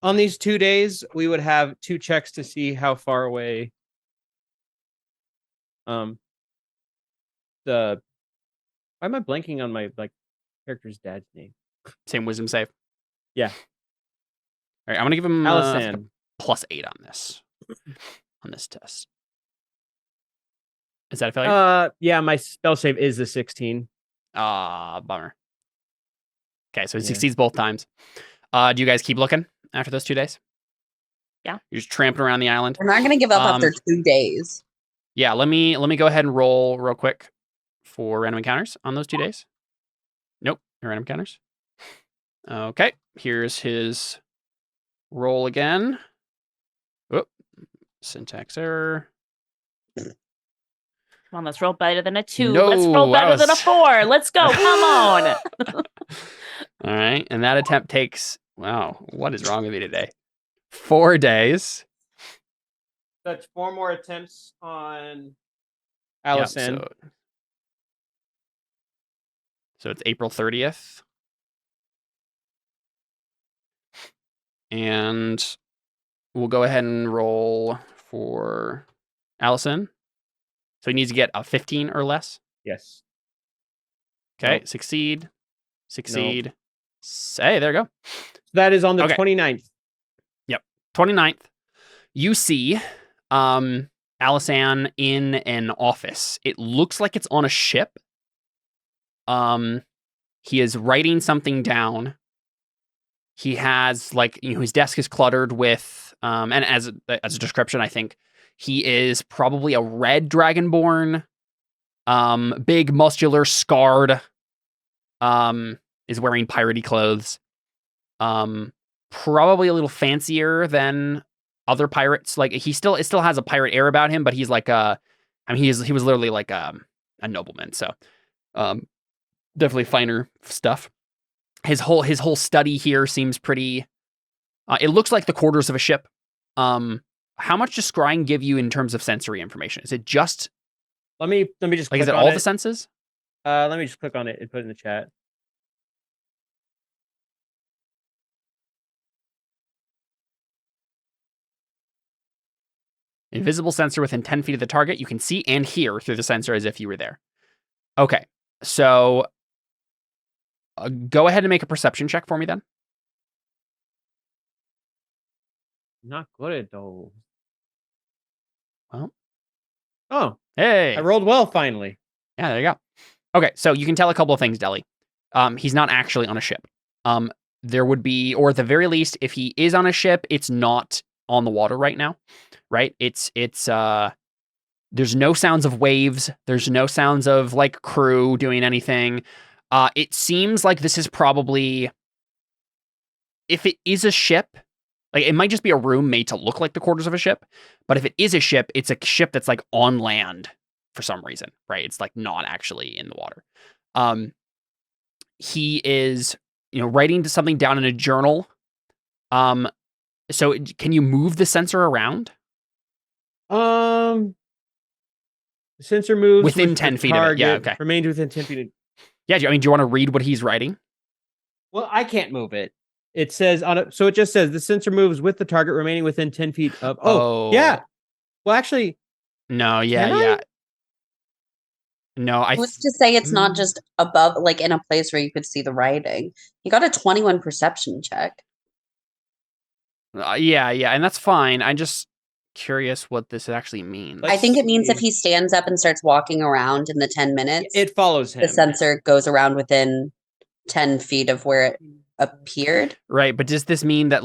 On these 2 days, we would have 2 checks to see how far away why am I blanking on my character's dad's name? Same wisdom save. Yeah. All right, I'm gonna give him Allison. plus 8 on this test. Is that a failure? Yeah, my spell save is a 16. Bummer. Okay, so he succeeds both times. Do you guys keep looking after those 2 days? Yeah. You're just tramping around the island. We're not going to give up after 2 days. Yeah, let me go ahead and roll real quick for random encounters on those 2 days. Nope, no random encounters. Okay, here's his roll again. Whoop, syntax error. Come on, let's roll better than a 2. No, let's roll better than a 4. Let's go. Come on. All right, and that attempt takes, wow, what is wrong with me today? 4 days. That's 4 more attempts on Allison. Yep, so it's April 30th. And we'll go ahead and roll for Allison. So he needs to get a 15 or less. Yes. Okay, Nope. succeed. Hey, there you go. That is on the 29th. Yep, 29th. You see Allison in an office. It looks like it's on a ship. He is writing something down. He has his desk is cluttered with and as a description, I think he is probably a red dragonborn, big, muscular, scarred, is wearing piratey clothes. Probably a little fancier than other pirates. Like it still has a pirate air about him, but he's like he was literally like a nobleman. So definitely finer stuff. His whole study here seems pretty. It looks like the quarters of a ship. How much does scrying give you in terms of sensory information? Is it just? Let me just is it on all the senses? Let me just click on it and put it in the chat. Invisible sensor within 10 feet of the target. You can see and hear through the sensor as if you were there. Okay, so go ahead and make a perception check for me then. Not good at those. Well. Oh. Hey. I rolled well finally. Yeah, there you go. Okay, so you can tell a couple of things, Deli. He's not actually on a ship. There would be, or at the very least, if he is on a ship, it's not on the water right now, right? It's there's no sounds of waves. There's no sounds of crew doing anything. It seems like this is probably, if it is a ship, it might just be a room made to look like the quarters of a ship. But if it is a ship, it's a ship that's on land for some reason, right? It's not actually in the water. He is, writing something down in a journal. So can you move the sensor around? The sensor moves within 10 feet of it. Yeah, okay. Remains within 10 feet. Yeah, do you want to read what he's writing? Well, I can't move it. It says so it just says the sensor moves with the target remaining within 10 feet of. Oh, yeah. Well, actually. No, yeah. No, Who's to say it's not just above, in a place where you could see the writing? You got a 21 perception check. Yeah, and that's fine. I'm just curious what this actually means. I think it means if he stands up and starts walking around in the 10 minutes, it follows him. The sensor goes around within 10 feet of where it appeared. Right, but does this mean that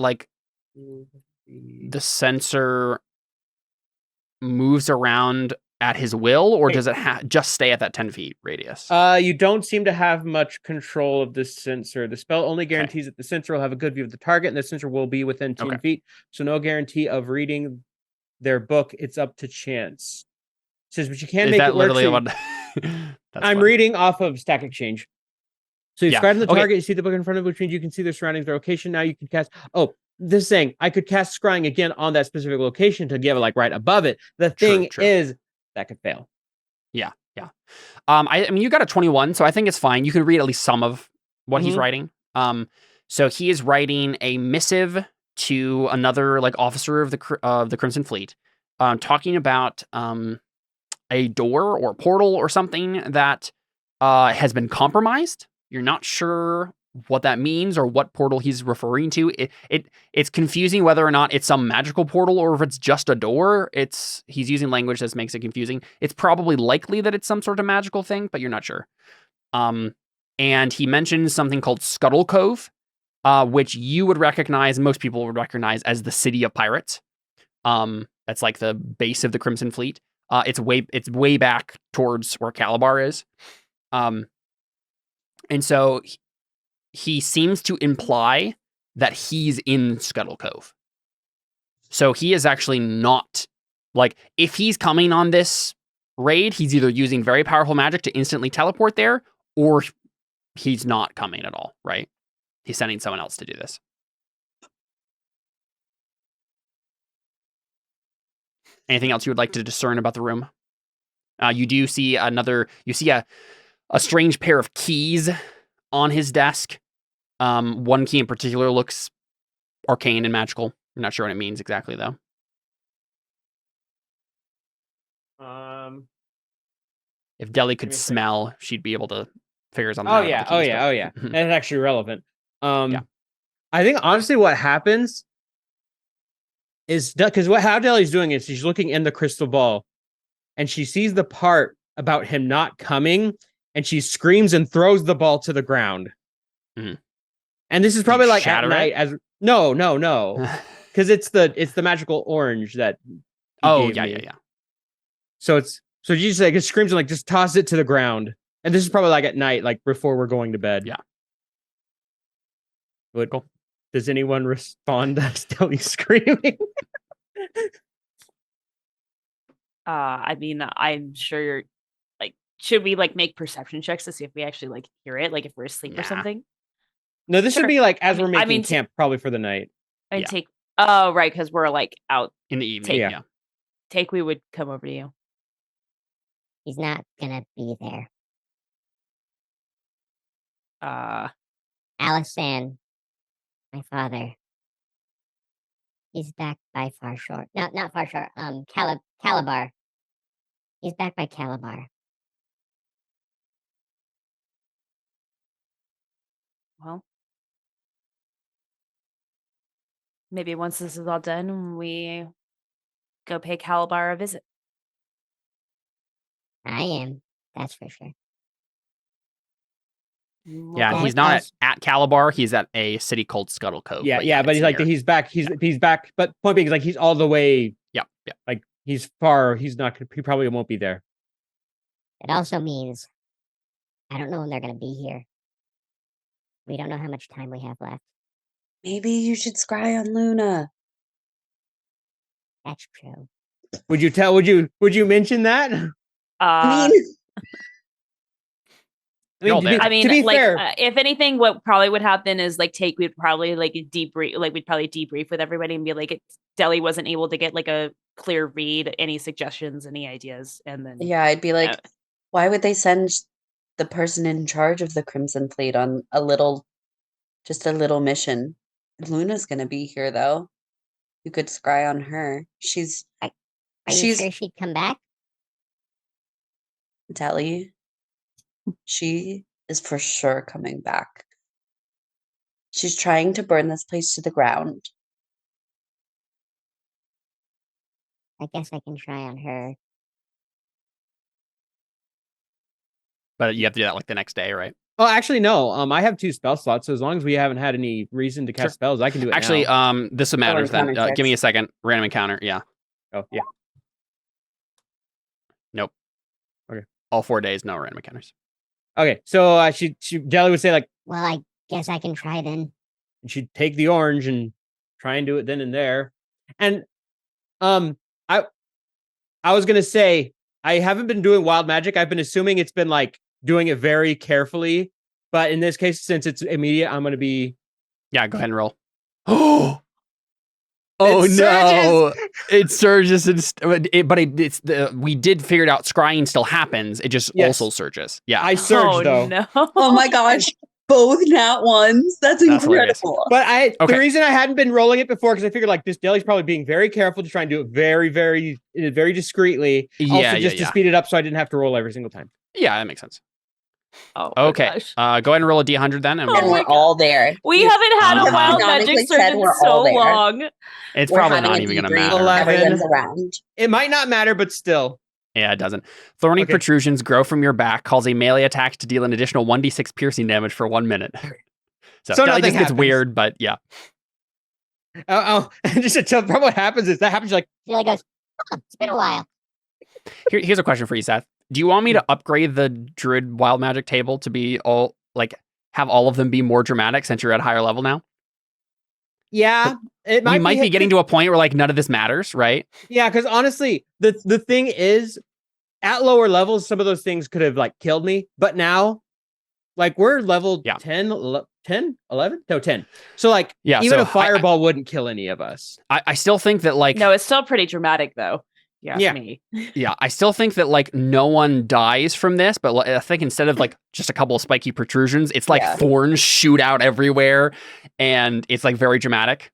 the sensor moves around at his will, or does it just stay at that 10 feet radius? You don't seem to have much control of this sensor. The spell only guarantees that the sensor will have a good view of the target, and the sensor will be within 10 feet. So no guarantee of reading their book. It's up to chance. It says, but you can make it work. I'm reading off of Stack Exchange. So you scry on the target, you see the book in front of it, which means you can see their surroundings, their location. Now you can cast. Oh, this is saying I could cast scrying again on that specific location to give it like right above it. The thing is that could fail. Yeah. I mean, you got a 21, so I think it's fine. You can read at least some of what he's writing. So he is writing a missive to another like officer of the Crimson Fleet, talking about a door or portal or something that has been compromised. You're not sure what that means or what portal he's referring to. It's confusing whether or not it's some magical portal or if it's just a door. He's using language that makes it confusing. It's probably likely that it's some sort of magical thing, but you're not sure. And he mentions something called Scuttle Cove, which you would recognize, most people would recognize as the City of Pirates. That's like the base of the Crimson Fleet. It's way back towards where Calabar is. And so he seems to imply that he's in Scuttle Cove. So he is actually not, like, if he's coming on this raid, he's either using very powerful magic to instantly teleport there, or he's not coming at all, right? He's sending someone else to do this. Anything else you would like to discern about the room? You do see a strange pair of keys on his desk. One key in particular looks arcane and magical. I'm not sure what it means exactly, though. If Deli could smell, she'd be able to figure something out. Oh yeah. That's actually relevant. I think honestly what happens is because how Deli's doing is she's looking in the crystal ball and she sees the part about him not coming and she screams and throws the ball to the ground. Mm-hmm. And this is probably like at night no. Because it's the magical orange that yeah. So she just like it screams and like just toss it to the ground. And this is probably like at night, like before we're going to bed. Yeah. Cool. Does anyone respond to Steli screaming? I mean, I'm sure like, should we like make perception checks to see if we actually like hear it, like if we're asleep or something? No, this should be like as we're making camp probably for the night. And right, because we're like out in the evening. Take, we would come over to you. He's not gonna be there. Allison, my father. He's back by Far Shore. No, not Far Shore. Calabar. He's back by Calabar. Well, maybe once this is all done, we go pay Calabar a visit. I am. That's for sure. Yeah, he's not at Calabar. He's at a city called Scuttle Cove. But he's like he's back. He's back. But point being is like he's all the way. Yeah. Like he's far. He's not. He probably won't be there. It also means I don't know when they're gonna be here. We don't know how much time we have left. Maybe you should scry on Luna. That's true. Would you mention that? I mean, to be like, fair, if anything, what probably would happen is like we'd probably like debrief, like we'd probably debrief with everybody and be like, Deli wasn't able to get like a clear read, any suggestions, any ideas, and then I'd be like, why would they send the person in charge of the Crimson Fleet on just a little mission? Luna's gonna be here though. You could scry on her. Are you sure she'd come back? Deli. She is for sure coming back. She's trying to burn this place to the ground. I guess I can try on her. But you have to do that like the next day, right? Oh, actually, no. I have 2 spell slots, so as long as we haven't had any reason to cast Sure. spells, I can do it Actually, now. this matters then. encounter Give me a checks. second. Random encounter. Yeah. Oh, yeah. Nope. Okay. All 4 days, no random encounters. Okay, so Jelly would say like, Well, I guess I can try then. she'd take the orange and try and do it then and there. And I was gonna say I haven't been doing wild magic. I've been assuming it's been like doing it very carefully, but in this case, since it's immediate, I'm gonna be. Yeah, go ahead and roll. Oh It no! It surges, we did figure it out. Scrying still happens. It just Yes. also surges. Yeah, I surge though. No. Oh my gosh, both nat ones. That's That's hilarious. incredible. But Okay. the reason I hadn't been rolling it before because I figured like this Deli's probably being very careful to try and do it very, very, very discreetly. Yeah, also, just to speed it up so I didn't have to roll every single time. yeah, that makes sense. Oh, my Okay, gosh. go ahead and roll a d100 then, and Oh And we'll- my we're God. all there. We haven't had a Uh-huh. wild Canonically magic said surge in we're so all there. long. it's We're probably having not a even going to debrief. matter. 11. Everyone's around. It might not matter, but still. Yeah, it doesn't. Thorny Okay. protrusions grow from your back, cause a melee attack to deal an additional 1d6 piercing damage for 1 minute. So So it nothing just gets happens. weird, but yeah. Just to tell, probably what happens is that happens like, Jelly goes, "Oh, it's been a while. Here's a question for you, Seth. Do you want me to upgrade the Druid Wild Magic table to be all like have all of them be more dramatic since you're at a higher level now? yeah, it We might be getting to a point where like none of this matters, right? Yeah, because honestly, the thing is, at lower levels, some of those things could have like killed me, but now, like we're level Yeah. 10, 11? No, 10. So like, Yeah, even so a fireball wouldn't kill any of us. I still think that like No, it's still pretty dramatic, though. You ask Yeah. me. yeah, I still think that like no one dies from this, but I think instead of like just a couple of spiky protrusions, it's like Yeah. thorns shoot out everywhere, and it's like very dramatic.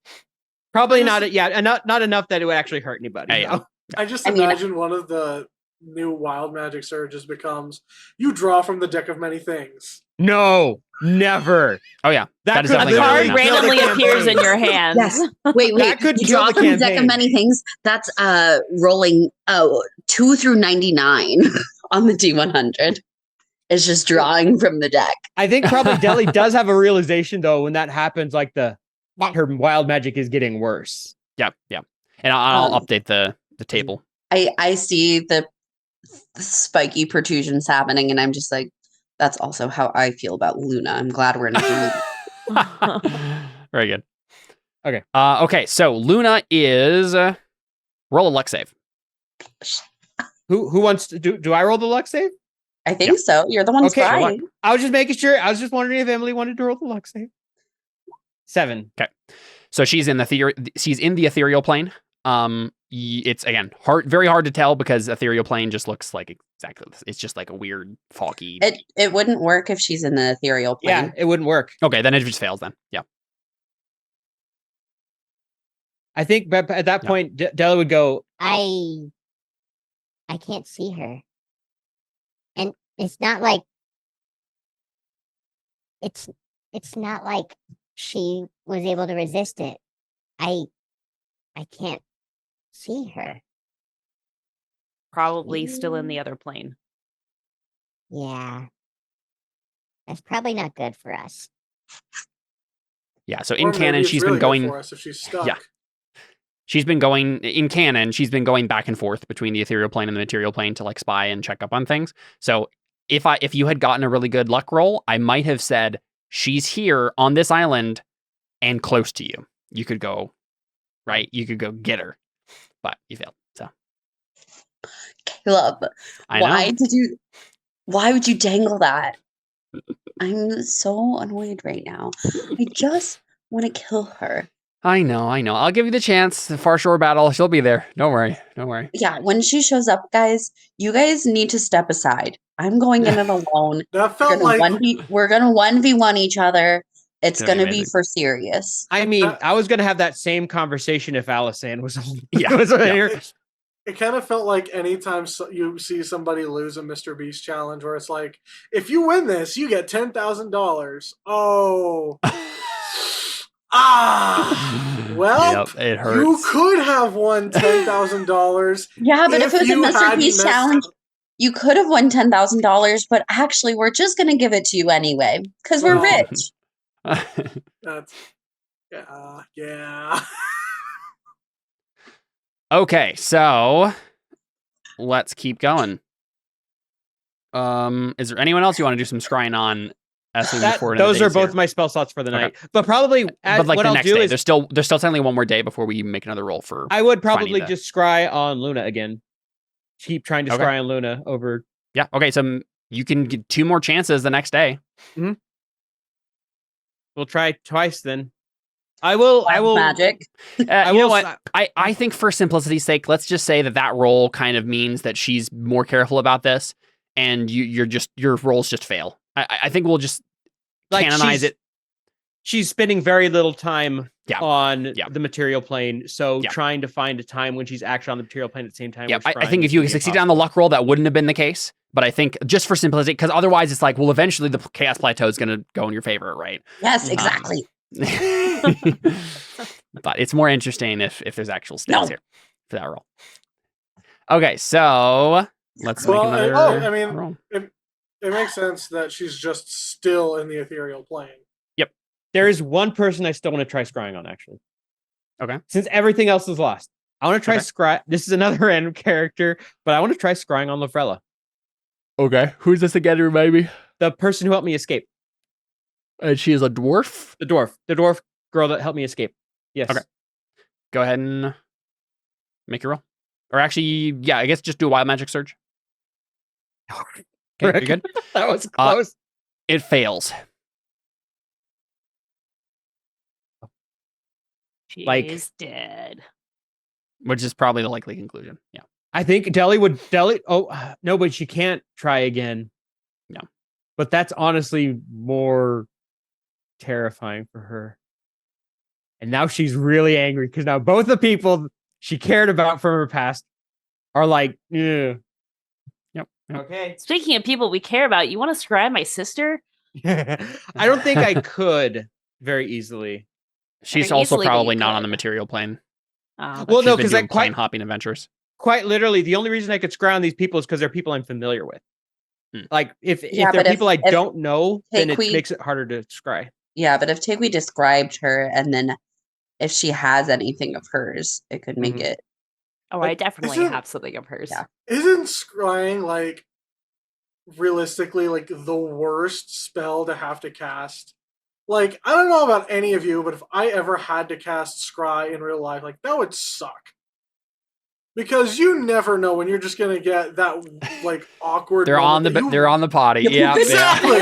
Probably Yes. not, yeah, and not enough that it would actually hurt anybody. Yeah, yeah. no. I just I mean- imagine one of the new wild magic surges becomes you draw from the deck of many things. No, never. Oh yeah, That is could definitely A gonna card be literally enough. kill the randomly appears in campaign. your hand. Yes. Wait. That could You kill draw the from the deck of campaign. many things. That's rolling 2 through 99 on the D100. It's just drawing from the deck. I think probably Deli does have a realization though when that happens, like That- her wild magic is getting worse. Yeah, yeah, and I'll Um, update the table. I see the spiky protrusions happening, and I'm just like, that's also how I feel about Luna. I'm glad we're in agreement. Very good. Okay. Okay. So Luna is roll a luck save. Who wants to do I roll the luck save? I think so. You're the one Okay, good luck. spying. I was just making sure. I was just wondering if Emily wanted to roll the luck save. 7. So she's in the ethereal plane. It's again very hard to tell because ethereal plane just looks like exactly this. It's just like a weird foggy. It wouldn't work if she's in the ethereal plane. Yeah, it wouldn't work. Okay, then it just fails. Then yeah. I think but at that Yeah. point, Della would go, I can't see her. And it's not like it's not like she was able to resist it. I can't see her. Probably still in the other plane. Yeah. That's probably not good for us. Yeah. So Or in maybe canon, it's she's really been good going. for us if she's stuck. Yeah. She's been going in canon. She's been going back and forth between the ethereal plane and the material plane to like spy and check up on things. So if you had gotten a really good luck roll, I might have said she's here on this island and close to you. You could go, right? You could go get her, but you failed. So Caleb, I know. why would you dangle that? I'm so annoyed right now. I just want to kill her. I know. I'll give you the chance. The Far Shore battle, she'll be there. Don't worry. Yeah, when she shows up, guys, you guys need to step aside. I'm going in it alone. That felt like We're gonna 1v1 each other. It's Gonna be gonna be amazing. for serious. I mean, I was gonna have that same conversation if Alisan was Yeah, was yeah. here. it kind of felt like anytime you see somebody lose a Mr. Beast challenge where it's like, if you win this, you get $10,000. Oh. Well, Yep, it hurts. you could have won $10,000. Yeah, but if it was a you Mr. hadn't Beast messed challenge, up. you could have won $10,000, but actually we're just going to give it to you anyway because we're rich. That's yeah. Okay, so let's keep going. Is there anyone else you want to do some scrying on as we move forward? Those are both my spell slots for the night. But probably but like what the I'll next do day. is There's still technically one more day before we make another roll for. I would probably finding just scry on Luna again. Keep trying to scry on Luna over. Yeah. Okay. So you can get 2 more chances the next day. Mm-hmm. We'll try twice then. I will magic. You know what? I think for simplicity's sake, let's just say that roll kind of means that she's more careful about this, and your rolls just fail. I think we'll just canonize it. She's spending very little time on the material plane, so trying to find a time when she's actually on the material plane at the same time. Yeah, I think if you succeed on the luck roll, that wouldn't have been the case. But I think just for simplicity, because otherwise it's like, well, eventually the chaos plateau is going to go in your favor, right? Yes, exactly. But it's more interesting if there's actual stats here for that roll. Okay, so let's make another roll. It makes sense that she's just still in the ethereal plane. Yep. There is one person I still want to try scrying on, actually. Okay. Since everything else is lost. I want to try scry. This is another random character, but I want to try scrying on Lavrella. Okay. Who's this again, baby? The person who helped me escape. And she is a dwarf? The dwarf girl that helped me escape. Yes. Okay. Go ahead and make your roll. Or actually, I guess just do a wild magic surge. Okay, you good? That was close. It fails. She's dead. Which is probably the likely conclusion. Yeah. I think Deli would. Oh, no, but she can't try again. No. But that's honestly more terrifying for her. And now she's really angry because now both the people she cared about from her past are like, yeah. Yep. Okay. Speaking of people we care about, you want to scry my sister? I don't think I could very easily. She's also probably not on the material plane. Well, no, because like plane hopping adventures. Quite literally, the only reason I could scry on these people is because they're people I'm familiar with. Like if they're people I don't know, then it makes it harder to scry. Yeah, but if Tigui described her, and then if she has anything of hers, it could make it. Oh, I definitely have something of hers. Yeah. Isn't scrying like realistically like the worst spell to have to cast? Like, I don't know about any of you, but if I ever had to cast Scry in real life, like that would suck. Because you never know when you're just gonna get that like awkward. They're on the potty. Yeah, exactly.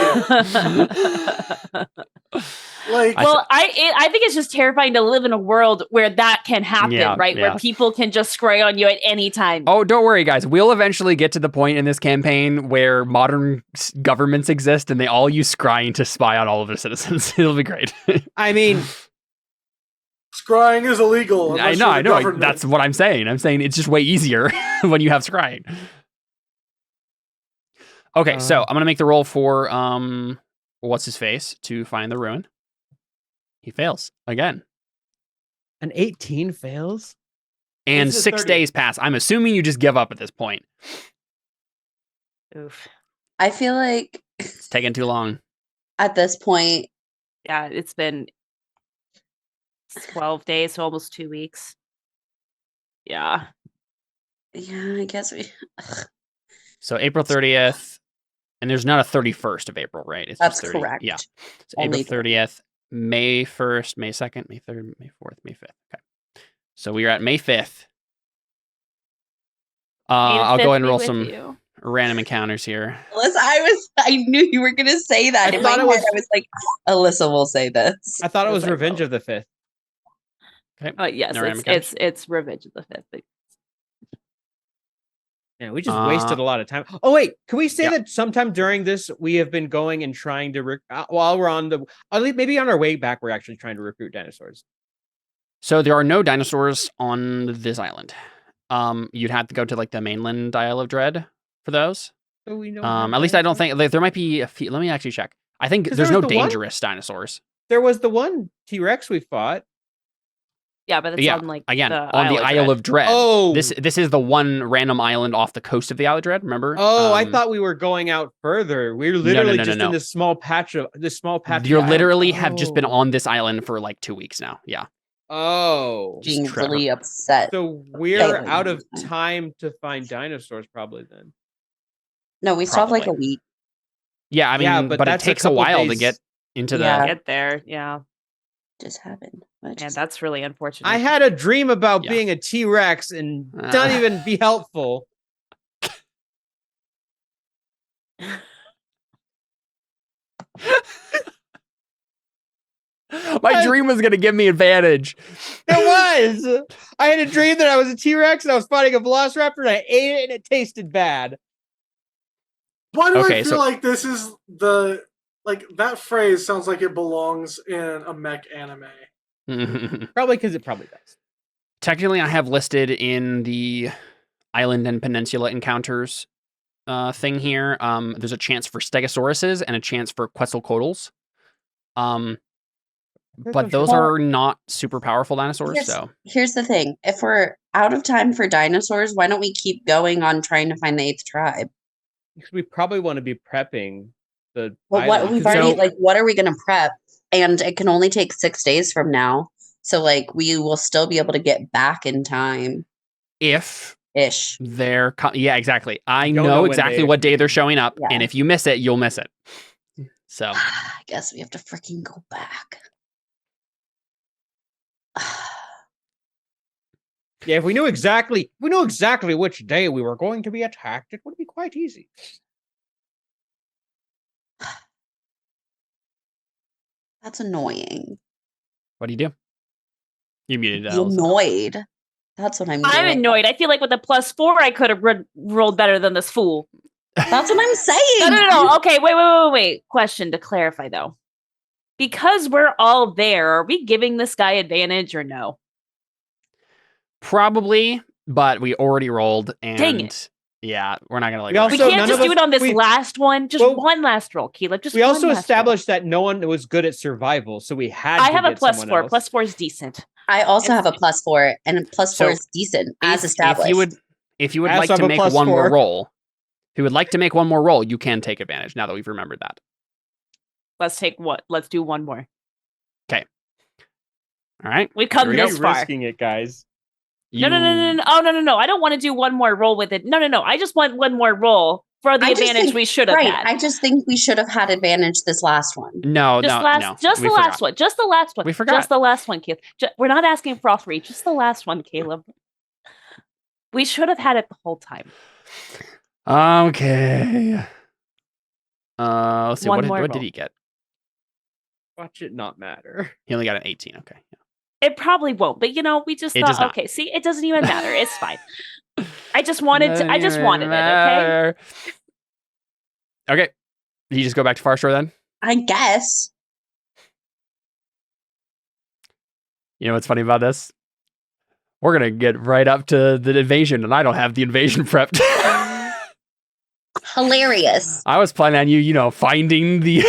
Like, well, I think it's just terrifying to live in a world where that can happen, right? Where people can just scry on you at any time. Oh, don't worry, guys. We'll eventually get to the point in this campaign where modern governments exist and they all use scrying to spy on all of their citizens. It'll be great. I mean. Scrying is illegal. I know. That's what I'm saying. I'm saying it's just way easier when you have scrying. Okay, so I'm going to make the roll for what's his face to find the ruin. He fails again. An 18 fails? And 6 days pass. I'm assuming you just give up at this point. Oof. I feel like it's taking too long. At this point. Yeah, it's been 12 days, so almost 2 weeks. Yeah. Yeah, I guess we. So April 30th, and there's not a 31st of April, right? It's That's just 30. correct. Yeah. So April 30th, May 1st, May 2nd, May 3rd, May 4th, May 5th. Okay. So we are at May 5th. I'll go ahead and roll some random encounters here. Alyssa, I knew you were going to say that. In my head, I was like, Alyssa will say this. I thought it was Revenge of the Fifth. Okay. Yes, it's Revenge of the Fifth. Yeah, we just wasted a lot of time. Oh wait, can we say that sometime during this we have been going and trying to while we're on maybe on our way back we're actually trying to recruit dinosaurs. So there are no dinosaurs on this island. You'd have to go to like the mainland Isle of Dread for those. So we know. At least I don't think there might be a few. Let me actually check. I think there's no dangerous dinosaurs. There was the one T-Rex we fought. Yeah, but it's Yeah, on like again, the on the Isle of Dread. Oh, This is the one random island off the coast of the Isle of Dread, remember? oh, I thought we were going out further. We're literally no, just no. in this small patch of You the island. literally have just been Oh. on this island for like 2 weeks now. Yeah. Oh, Being Trevor. really upset. so we're Yeah. out of time to find dinosaurs, probably then. No, we still have like a Probably. week. Yeah, I mean, Yeah, but but it that's a takes a couple while to days. get into the. Yeah. Get there. Yeah. Just happened. Yeah, that's really unfortunate. I had a dream about Yeah. being a T-Rex and not even be helpful. My dream was gonna give me advantage. It was. I had a dream that I was a T-Rex and I was fighting a Velociraptor and I ate it and it tasted bad. Why do Okay, I feel so- like this is that phrase sounds like it belongs in a mech anime? Probably because it probably does. Technically, I have listed in the island and peninsula encounters thing here. There's a chance for Stegosauruses and a chance for Quetzalcoatls. But those are not super powerful dinosaurs. Here's the thing. If we're out of time for dinosaurs, why don't we keep going on trying to find the 8th tribe? Because we probably want to be prepping the Well, what island. we've 'Cause already what are we going to prep? And it can only take 6 days from now. So like we will still be able to get back in time if ish. they're yeah, exactly. I Don't know know when exactly they- what day they're showing up, Yeah. and if you miss it, you'll miss it. So I guess we have to freaking go back. Yeah, if we knew exactly which day we were going to be attacked, it would be quite easy. That's annoying. what do? You muted Be that. annoyed. That's what I'm doing. I'm annoyed. I feel like with a +4, I could have rolled better than this fool. That's what I'm saying. No. Okay, wait. Question to clarify though. Because we're all there, are we giving this guy advantage or no? Probably, but we already rolled, and Dang it. yeah, we're not gonna like. We also- We So can't none just of do us- it on this we- last one. Just Well, one last roll, Caleb. Just We one also last roll. established that no one was good at survival, so we had I to have a get someone +4. else. +4 is decent. I also have a +4, and a +4 So, is decent as if established. you would I like also to have a make plus one more 4. roll, if you would like to make one more roll, you can take advantage. Now that we've remembered that. Let's take what? Let's do one more. All right. We've come Here we go. this far. Risking it, guys. No. Oh, no. I don't want to do one more roll with it. No. I just want one more roll for the I just advantage think- we should have Right. had. I just think we should have had advantage this last one. No, Just no. the last one. Just the last one. We forgot. Just the last one, Caleb. We're not asking for all 3. Just the last one, Caleb. We should have had it the whole time. Okay. Let's see. One What more did roll. he get? Watch it not matter. He only got an 18. Okay. It probably won't, but we just It does thought, not. okay, see, it doesn't even matter. It's fine. I just wanted it, okay? Okay. Did you just go back to Far Shore then? I guess. You know what's funny about this? We're gonna get right up to the invasion, and I don't have the invasion prepped. Hilarious. I was planning on you, finding the.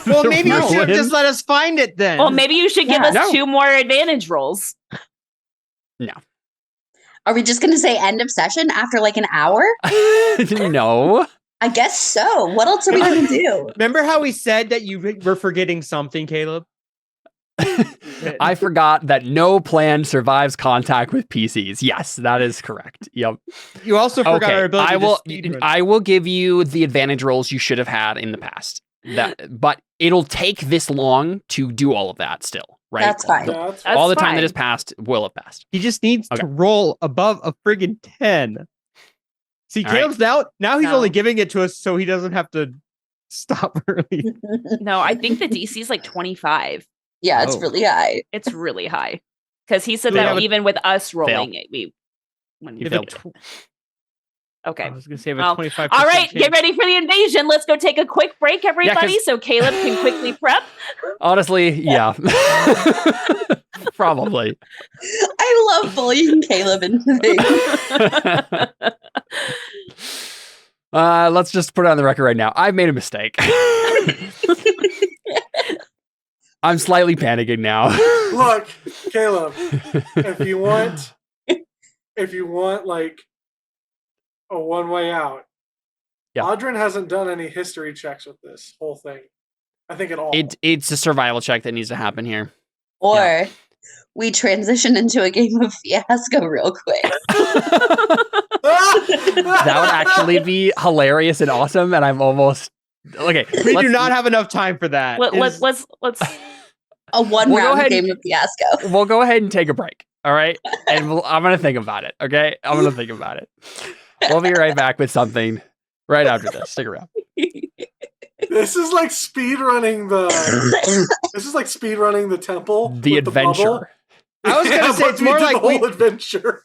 Well, the maybe you should have ruin. just let us find it then. Well, maybe you should give Yeah. us No. 2 more advantage rolls. Are we just going to say end of session after like an hour? No. I guess so. What else are we going to do? Remember how we said that you were forgetting something, Caleb? I forgot that no plan survives contact with PCs. Yes, that is correct. Yep. You also forgot our ability I will. to speedrun. I will give you the advantage rolls you should have had in the past. But it'll take this long to do all of that. Still, right? That's fine. Yeah, that's That's all the time fine. that has passed will have passed. He just needs Okay. to roll above a friggin' 10. See, All right. Caleb's now he's No. only giving it to us so he doesn't have to stop early. No, I think the DC is like 25. Yeah, it's Oh. really high. It's really high. Because he said Do we that have a- even with us rolling it, when You If a failed. tw- okay. I was going to say Well, 25%. All right, chance. get ready for the invasion. Let's go take a quick break, everybody, 'cause- so Caleb can quickly prep. Honestly, yeah. Probably. I love bullying Caleb into things. Let's just put it on the record right now. I've made a mistake. I'm slightly panicking now. Look, Caleb, if you want like a one way out, Yeah. Audrin hasn't done any history checks with this whole thing. I think at all. It's a survival check that needs to happen here. Or we transition into a game of Fiasco real quick. That would actually be hilarious and awesome, and I'm almost okay. We do not have enough time for that. Let's A one-round game of Fiasco. We'll go ahead and take a break. All right, and I'm gonna think about it. Okay, I'm gonna think about it. We'll be right back with something right after this. Stick around. This is like speed running the temple. The adventure. I was gonna say it's more the like whole adventure.